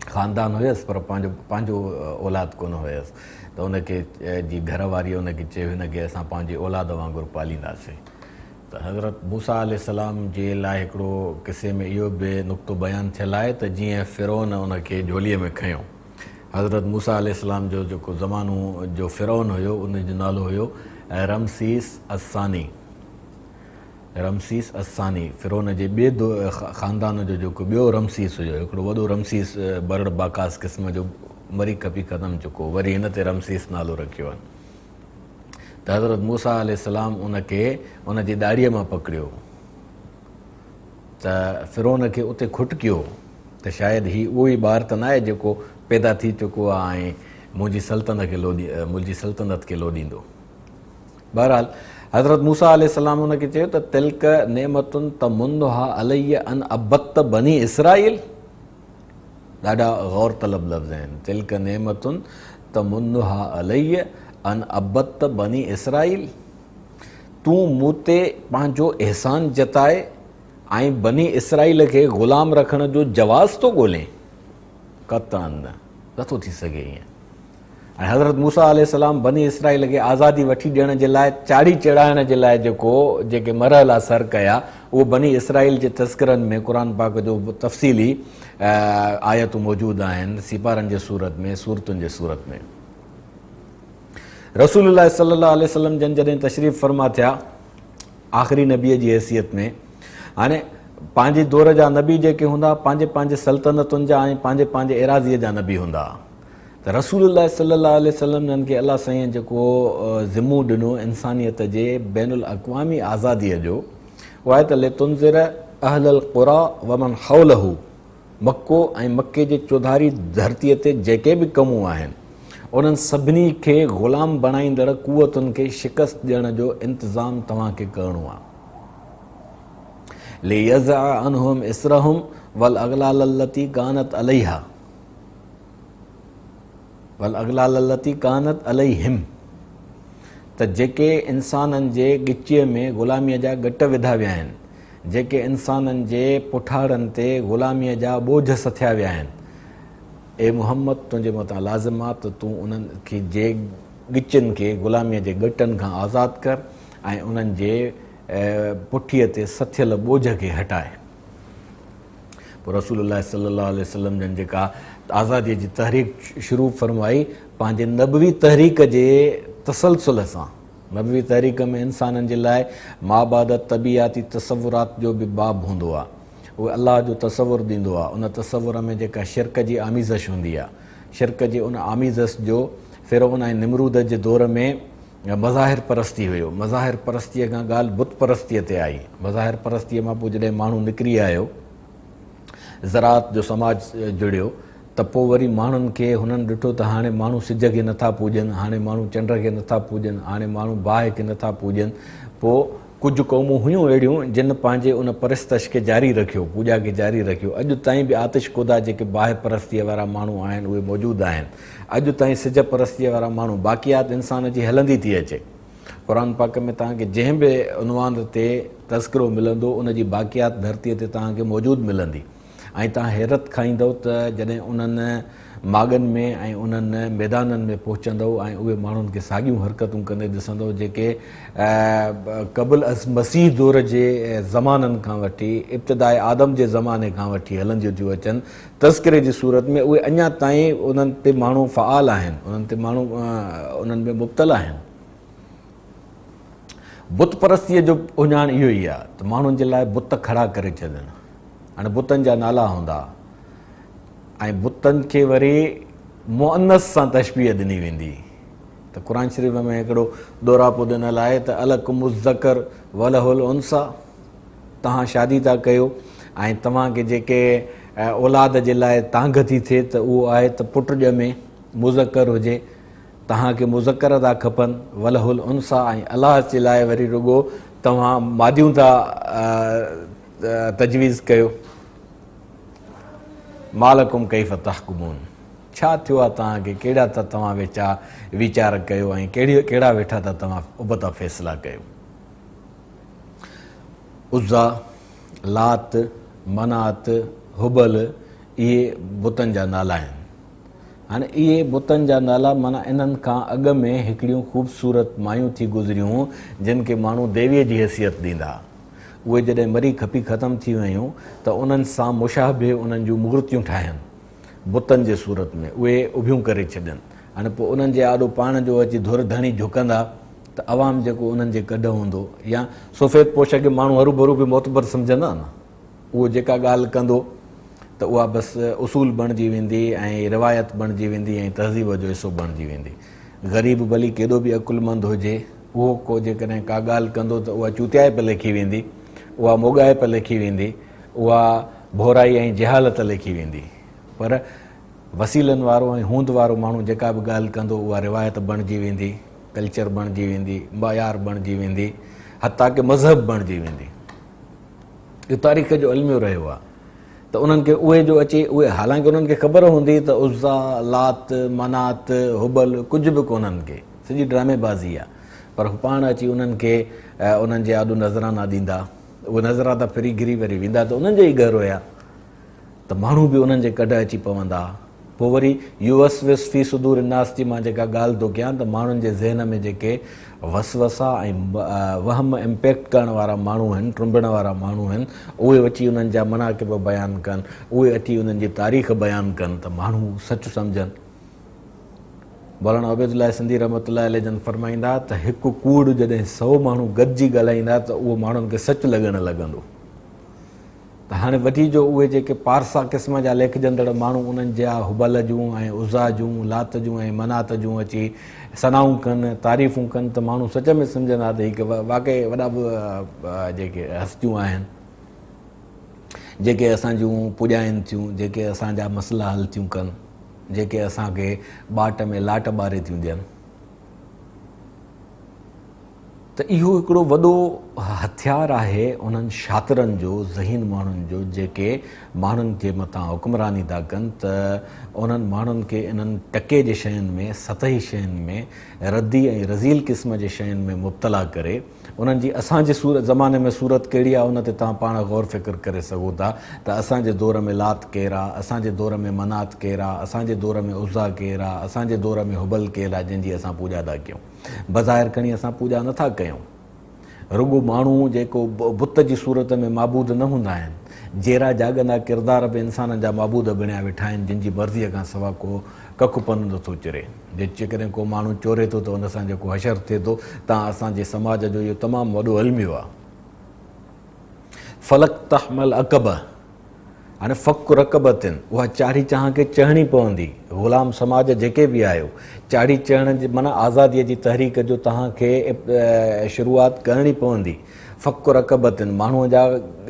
ख़ानदान हुयसि पर पंहिंजो औलाद कोन हुयसि, त उनखे जी घरवारीअ उनखे चयो हिनखे असां पंहिंजे औलाद वांगुरु पालींदासीं। त हज़रत मूसा अलैहिस्सलाम जे लाइ हिकिड़ो किसे में इहो बि नुक़्तो बयानु थियल आहे त जीअं फ़िरौन उनखे झोलीअ में खयों, हज़रत मूसा अलैहिस्सलाम जो जेको ज़मानो जो फ़िरौन हुयो उनजो नालो हुयो रमसीस अस्सानी। रमसीस अस्सानी फ़िरौन जे ॿिए ख़ानदान जो जेको ॿियो रमसीस हुयो, हिकिड़ो वॾो रमसीस बरड़ बाकास क़िस्म जो मरी कपी ख़तमु चुको, वरी हिन ते रमसीस नालो रखियो आहे। त हज़रत मूसा अलैहिस्सलाम उनखे उनजी ॾाड़ीअ मां पकड़ियो त फ़िरौन खे उते खुटकियो त शायदि हीउ उहो ई ॿार त न आहे जेको पैदा थी चुको आहे ऐं मुंहिंजी सल्तनत खे लोॾींदो। बहरहाल हज़रत मूसा अलैहिस्सलाम उनखे चयो त तिल्क नेमतुन तमुन्नुहा अलैय अन अबत बनी इसराइल। ॾाढा गौर तलब लफ़्ज़ आहिनि। तिल्क नेमतुन तमुन्नुहा अलैय अन अबत बनी इसराइल, तूं मूं ते पंहिंजो एहसान जताए ऐं बनी इसराइल खे ग़ुलाम रखण जो जवाज़ थो ॻोल्हे? क़तअन नथो थी सघे ईअं। ऐं हज़रत मूसा अलैहिस्सलाम बनी इसराइल खे आज़ादी वठी ॾियण जे लाइ चाढ़ी चढ़ाइण जे लाइ जेके मरहला सर कया उहो बनी इसराइल जे तज़किरनि में क़ुर पाक जो तफ़सीली आयतूं मौजूदु आहिनि, सिपारनि जे सूरत में, सूरतुनि जे सूरत में। रसूलुल्लाह सल्लल्लाहु अलैहि वसल्लम जन जॾहिं तशरीफ़ फरमा थिया आख़िरी नबीअ जी हैसियत में, हाणे पंहिंजे दौर जा नबी जेके हूंदा पंहिंजे पंहिंजे सल्तनतुनि जा ऐं पंहिंजे पंहिंजे एराज़ीअ जा नबी हूंदा, त रसूलुल्लाह सल्लल्लाहु अलैहि वसल्लम जन खे अलाह साईं जेको ज़िम्मो ॾिनो इंसानियत जे बैनुल अक़वामी आज़ादीअ जो, उहा आहे त लितुंज़िर अहलल क़ुरा वमन हौलहू, मको ऐं मके जे चौधारी धरतीअ ते जेके बि क़ौमूं आहिनि उन्हनि सभिनी खे ग़ुलाम बणाईंदड़ कुवतुनि खे शिकस्त ॾियण जो इंतज़ाम तव्हांखे करिणो आहे। लियज़अ अनहुम इसरहुम वल अगलाल लती कानत अलैहा, वल अगलाल लती कानत अलैहिम, त जेके इंसाननि जे ॻिचीअ में ग़ुलामीअ जा गट विधा विया आहिनि, जेके इंसाननि जे पुठाड़नि ते ग़ुलामीअ जा बोझ सथिया विया आहिनि, ए मुहम्मद तुंहिंजे मथां लाज़िम आहे त तूं उन्हनि खे जे ॻिचियुनि खे ग़ुलामीअ जे गटनि खां आज़ादु कर ऐं उन्हनि जे पुठीअ ते सथियल बोझ खे हटाए। पोइ रसूलुल्लाह सल्लल्लाहु अलैहि वसल्लम जन जेका आज़ादीअ जी तहरीक शुरू फरमाई, पंहिंजे नबवी तहरीक जे तसलसुल सां। नबवी तहरीक में इंसाननि जे लाइ माबादत तबियाती तसवुरात जो बि बाब हूंदो आहे, उहे अलाह जो तसवुरु ॾींदो आहे। उन तसवुर में जेका शिरक जी आमीज़श हूंदी आहे, शिरक जी उन आमीज़श जो फ़िरौन ऐं निमरूद जे दौर में मज़ाहिर परस्ती हुयो। मज़ाहिर परस्तीअ खां ॻाल्हि बुत परस्तीअ ते आई। मज़ाहिर परस्तीअ मां पोइ जॾहिं माण्हू निकिरी आयो, ज़राअत जो समाज जुड़ियो, त पोइ वरी माण्हुनि खे हुननि ॾिठो त हाणे माण्हू सिज खे नथा पूॼनि, हाणे माण्हू चंड खे नथा पूॼनि, हाणे माण्हू बाहि खे नथा पूॼनि। पोइ कुझु क़ौमूं हुयूं अहिड़ियूं जिन पंहिंजे उन परिस्तश खे जारी रखियो, पूॼा खे जारी रखियो। अॼु ताईं बि आतिशकुदा जेके बाहि परस्तीअ वारा माण्हू आहिनि उहे मौजूदु आहिनि। अॼु ताईं सिज परस्तीअ वारा माण्हू, बाक़ियात इंसान जी हलंदी थी अचे। क़ुरान पाक में तव्हांखे जंहिं बि उनवान ते तज़किरो मिलंदो, उन जी बाक़ियात धरतीअ ते तव्हांखे मौजूदु मिलंदी। ऐं तव्हां हैरत खाईंदव त जॾहिं उन्हनि मागनि में ऐं उन्हनि मैदाननि में पहुचंदव ऐं उहे माण्हुनि खे साॻियूं हरकतूं कंदे ॾिसंदव जेके क़बल अज़ मसीह दौर जे ज़माननि खां वठी, इब्तिदाए आदम जे ज़माने खां वठी हलंदियूं थियूं अचनि। तज़किरे जी सूरत में उहे अञा ताईं उन्हनि ते माण्हू फ़आल आहिनि, उन्हनि ते माण्हू उन्हनि में मुब्तला आहिनि। बुत परस्तीअ जो उञाण इहो ई आहे त माण्हुनि जे लाइ बुत खड़ा करे छॾनि। हाणे बुतनि जा नाला हूंदा ऐं बुतनि खे वरी मुअनस सां तशबीह ॾिनी वेंदी। त क़ुर शरीफ़ में हिकिड़ो दोरापो ॾिनल आहे त अलकुम ज़कर वलहुल उनसा, तव्हां शादी था कयो ऐं तव्हांखे जेके औलाद जे लाइ तांघ थी थिए त उहो आहे त पुट ॼमे मुज़कर हुजे, तव्हांखे मुज़कर था खपनि, वलहुल उनसा, ऐं अलाह जे लाइ वरी रुॻो तव्हां मादियूं था तजवीज़ कयो। मालकुम कैफ़ तहकुमून, छा थियो आहे तव्हांखे, कहिड़ा था तव्हां वीचार कयो ऐं कहिड़ा वेठा था तव्हां उबता फ़ैसिला कयो। उज़्ज़ा, लात, मनात, हुबल, इहे बुतनि जा नाला आहिनि। हाणे इहे बुतनि जा नाला माना इन्हनि खां अॻु में हिकिड़ियूं ख़ूबसूरत मायूं थी गुज़रियूं जिन खे माण्हू देवीअ जी हैसियत ॾींदा। उहे जॾहिं मरी खपी ख़तमु थी वियूं त उन्हनि सां मुशाबे उन्हनि जूं मूर्तियूं ठाहिनि बुतनि जे सूरत में, उहे उभियूं करे छॾनि। हाणे पोइ उन्हनि जे आॾो पाण जो अची धुर धणी झुकंदा त अवाम जेको उन्हनि जे गॾु हूंदो या सफ़ेद पोश खे माण्हू हरू भरू बि मोतबर सम्झंदा न, उहो जेका ॻाल्हि कंदो त उहा बसि उसूल बणिजी वेंदी ऐं रिवायत बणिजी वेंदी ऐं तहज़ीब जो हिसो बणिजी वेंदी। ग़रीब भली केॾो बि अकुलमंद हुजे, उहो को जेकॾहिं का ॻाल्हि कंदो त उहा चूतियाए पे लिखी वेंदी, उहा मोगाए पे लिखी वेंदी, उहा भोराई ऐं जहालत लिखी वेंदी। पर वसीलनि वारो ऐं हूंद वारो माण्हू जेका बि ॻाल्हि कंदो उहा रिवायत बणिजी वेंदी, कल्चर बणिजी वेंदी, मयार बणिजी वेंदी, हता की मज़हब बणिजी वेंदी। इहो तारीख़ जो अलमियो रहियो आहे। त उन्हनि खे उहे जो अचे, उहे हालांकि उन्हनि खे ख़बर हूंदी त उज़्ज़ा, लात, मनात, हुबल कुझु बि कोन्हनि खे, सॼी ड्रामेबाज़ी आहे। पर पाण अची उन्हनि खे उन्हनि जे आॾो नज़राना ॾींदा, उहे नज़राना फिरी घिरी वरी वेंदा त उन्हनि जो ई घर हुया, त माण्हू बि उन्हनि जे कॾ अची पवंदा। पोइ वरी युवस फी सुदूर नास जी मां जेका ॻाल्हि थो कयां त माण्हुनि जे ज़हन में जेके वसवसा ऐं वहम इम्पैक्ट करण वारा माण्हू आहिनि, टुंबण वारा माण्हू आहिनि, उहे अची उन्हनि जा मनाक़िब बयानु कनि, उहे अची उन्हनि जी तारीख़ बयानु कनि त माण्हू सच सम्झनि। मौलाना उबैदुल्लाह सिंधी रहमतुल्लाह अलैह जन फरमाईंदा त हिकु कूड़ जॾहिं 100 माण्हू गॾिजी ॻाल्हाईंदा त उहो माण्हुनि खे सचु लॻणु लॻंदो। त हाणे वठी जो उहे जेके पारसा क़िस्म जा लेखजंदड़ माण्हू उन्हनि जा हुबल जूं ऐं उज़ा जूं, लात जूं ऐं मनात जूं अची सनाऊं कनि, तारीफ़ूं कनि त माण्हू सच में सम्झंदा त हीअ वाक़ई वॾा बि जेके हस्तियूं आहिनि जेके असां जूं पुॼाइनि थियूं, जेके असांजा मसइला हल थियूं कनि, जेके असांखे बाट में लाट ॿारे थियूं ॾियनि। त त इहो हिकिड़ो वॾो हथियार आहे उन्हनि शातिरनि जो, ज़हीन माण्हुनि जो, जेके माण्हुनि जे मथां हुक्मरानी था कनि, त उन्हनि माण्हुनि खे इन्हनि टके जे शयुनि में, सतही शयुनि में, रद्दी ऐं रज़ील क़िस्म जे शयुनि में मुब्तला करे उन्हनि जी असांजे ज़माने में सूरत कहिड़ी आहे उन ते तव्हां पाण गौर फ़िक्र करे सघो था त असांजे दौर में लात केरु आहे, असांजे दौर में मनात केरु आहे, असांजे दौर में उज़ा केरु आहे, असांजे दौर में हुबल केरु आहे जंहिंजी असां पूॼा था कयूं। बज़ाहिर खणी असां पूॼा नथा कयूं। रुॻो माण्हू जेको बुत जी सूरत में माबूद न हूंदा आहिनि, जहिड़ा जाॻंदा किरदार बि इंसाननि जा माबूद बणिया वेठा आहिनि, जिन जी मर्ज़ीअ खां सवा को कखु पन नथो चिरे। जेकॾहिं को माण्हू चोरे थो त उन सां जेको हशर थिए थो, तव्हां असांजे समाज जो इहो तमामु वॾो अलमियो आहे। फलक तहमल अकब, हाणे फ़क़ु रकबतिन, उहा चाढ़ी तव्हांखे चढ़णी पवंदी। ग़ुलाम समाज जेके बि आहियो, चाढ़ी चढ़ण जी माना आज़ादीअ जी तहरीक जो तव्हांखे शुरूआति करणी पवंदी। फ़क़ु रकबतिन, माण्हूअ जा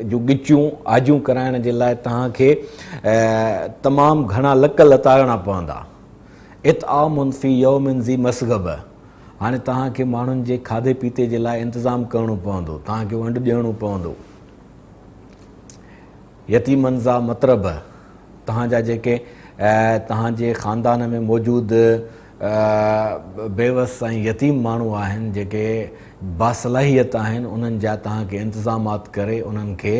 जो ॻिचियूं आजियूं कराइण जे लाइ तव्हांखे तमामु घणा लक लताड़ना पवंदा। इतआमुन फ़ी यौमिन ज़ी मसग़ब, हाणे तव्हांखे माण्हुनि जे खाधे पीते जे लाइ इंतज़ामु करिणो पवंदो, तव्हांखे वंड ॾियणो पवंदो। यतीमन ज़ा मतिरब, तव्हांजा जेके तव्हांजे ख़ानदान में मौजूदु बेवस ऐं यतीम माण्हू आहिनि, जेके बासलाहियत आहिनि, उन्हनि जा तव्हांखे इंतज़ामात करे उन्हनि खे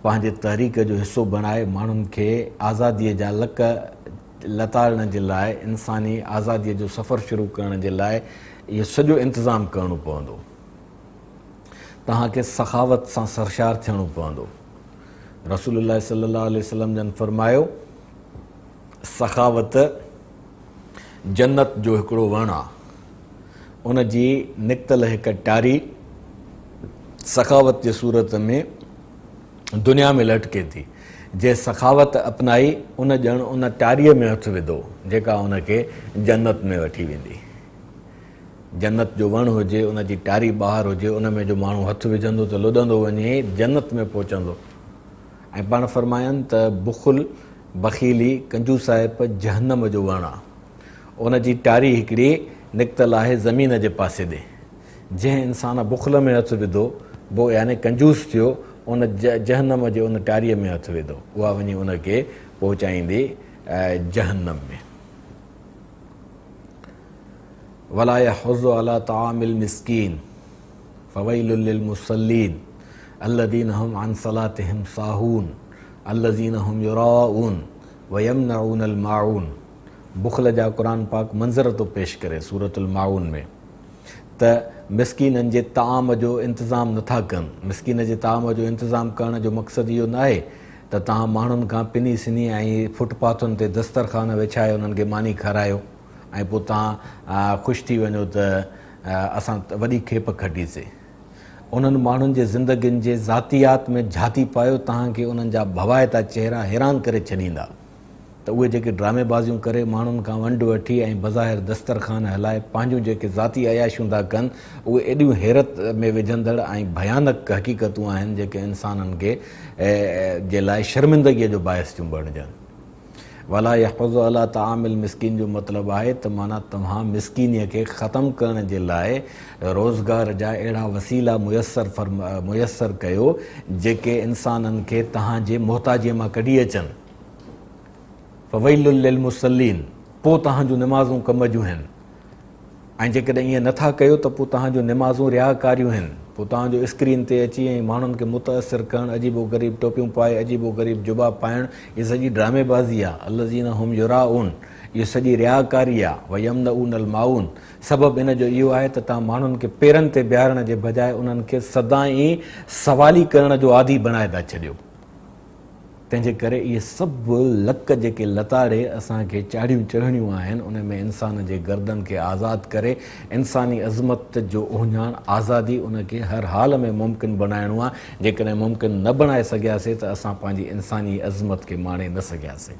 पंहिंजे तहरीक जो हिसो बणाए माण्हुनि खे आज़ादीअ जा लक लताड़ण जे लाइ, इंसानी आज़ादीअ जो सफ़र शुरू करण जे लाइ इहो सॼो इंतज़ामु करिणो पवंदो। तव्हांखे सखावत सां सरशार थियणो पवंदो। रसूलुल्लाह सल्लल्लाहु अलैहि वसल्लम जन फरमायो, सखावत जन्नत जो हिकिड़ो वणु आहे, उन जी निकितल हिकु टारी सखावत जे सूरत में दुनिया में लटके थी। जे सखावत अपनाई उन ॼण उन टारीअ में हथु विधो जेका उनखे जन्नत में वठी वेंदी। जन्नत जो वणु हुजे, उन जी टारी ॿाहिरि हुजे, उन में जो माण्हू हथु विझंदो त लुॾंदो वञे, जन्नत में पहुचंदो। ऐं पाण फरमायनि त बुख़ुल बख़ीली कंजूसाइप जहन्नम जो वणु आहे। उन जी टारी हिकिड़ी निकितल आहे ज़मीन जे पासे ॾे। जंहिं इंसान बुख़ल में हथु विधो, वो यानी कंजूस थियो, उन जहन्नम जे उन टारीअ में हथु विधो, उहा वञी उनखे पहुचाईंदी जहन्नम में। वला यहुज़्ज़ु अला तामिल मिस्कीन फ़वैलुल लिल मुसल्लीन अल्लज़ीना हुम अन सलातिहिम साहून अल्लज़ीना हुम युराऊन व यमनऊनल माऊन। बुख़ल जा क़ुरान पाक मंज़र तो पेश करे सूरतुल माऊन में त मिस्कीननि जे ताम जो इंतज़ाम नथा कनि। मिस्कीन जे ताम जो इंतज़ाम करण जो मक़सदु इहो न आहे त तव्हां माण्हुनि खां पिनी सिनी ऐं फुटपाथुनि ते दस्तरखान विछाए उन्हनि खे मानी खारायो ऐं पोइ तव्हां ख़ुशि थी वञो त असां वॾी खेप खटीसीं। उन्हनि माण्हुनि जे ज़िंदगियुनि जे ज़ातियात में झाती पायो, तव्हांखे उन्हनि जा भवाइता चेहरा हैरान करे छॾींदा। त उहे जेके ड्रामेबाज़ियूं करे माण्हुनि खां वंड वठी ऐं बज़ाहिर दस्तरखान हलाए पंहिंजूं जेके ज़ाती अयाशियूं था कनि, उहे एॾियूं हैरत में विझंदड़ ऐं भयानक हक़ीक़तूं आहिनि जेके इंसाननि खे जे लाइ शर्मिंदगीअ जो बाहिस थियूं बणिजनि। वला यहुज़्ज़ु अला तामिल मिस्कीन जो मतिलबु आहे त माना तव्हां मिस्कीनीअ खे ख़तमु करण जे लाइ रोज़गार जा अहिड़ा वसीला मुयसरु कयो जेके इंसाननि खे तव्हांजे मोहताजीअ मां कढी अचनि। फ़वैलुल लिल मुसल्लीन, पोइ तव्हांजूं निमाज़ूं कम जूं आहिनि। ऐं जेकॾहिं ईअं नथा कयो त पोइ तव्हांजूं निमाज़ूं रियाकारियूं आहिनि। पोइ तव्हांजो स्क्रीन ते अची ऐं माण्हुनि खे मुतासिर करणु, अजीबो ग़रीब टोपियूं पाए, अजीबो ग़रीब जुबा पाइणु, इहा सॼी ड्रामेबाज़ी आहे। अल्लज़ीना हुम युराऊन, इहो सॼी रियाकारी आहे। व यमनऊनल माऊन, सबबु इन जो इहो आहे त तव्हां माण्हुनि खे पेरनि ते बीहारण जे बजाए उन्हनि खे सदाईं सवाली करण जो आदी बणाए था छॾियो। तंहिंजे करे इहे सभु लक जेके लताड़े असांखे चाढ़ियूं चढ़णियूं आहिनि, उन में इंसान जे गर्दन खे आज़ादु करे इंसानी अज़मत जो उहिञाण, आज़ादी उनखे हर हाल में मुमकिन बनाइणो आहे। जेकॾहिं मुमकिन न बणाए सघियासीं त असां पंहिंजी इंसानी अज़मत खे माणे न सघियासीं।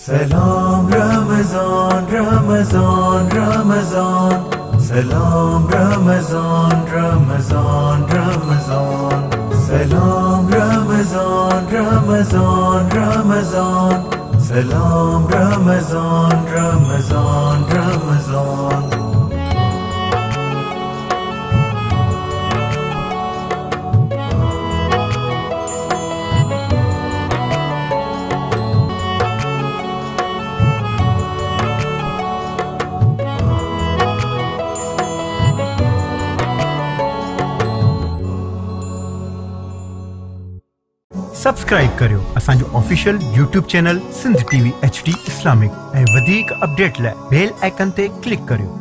सलाम रमज़ान रमज़ान रमज़ान, सलाम रमज़ान रमज़ान रमज़ान, सलाम रमज़ान रमज़ान रमज़ान, सलाम रमज़ान रमज़ान रमज़ान। सब्सक्राइब करियो असांजो official YouTube channel Sindh TV HD Islamic ऐं वधीक अपडेट लाइ बेल आइकन ते क्लिक करियो।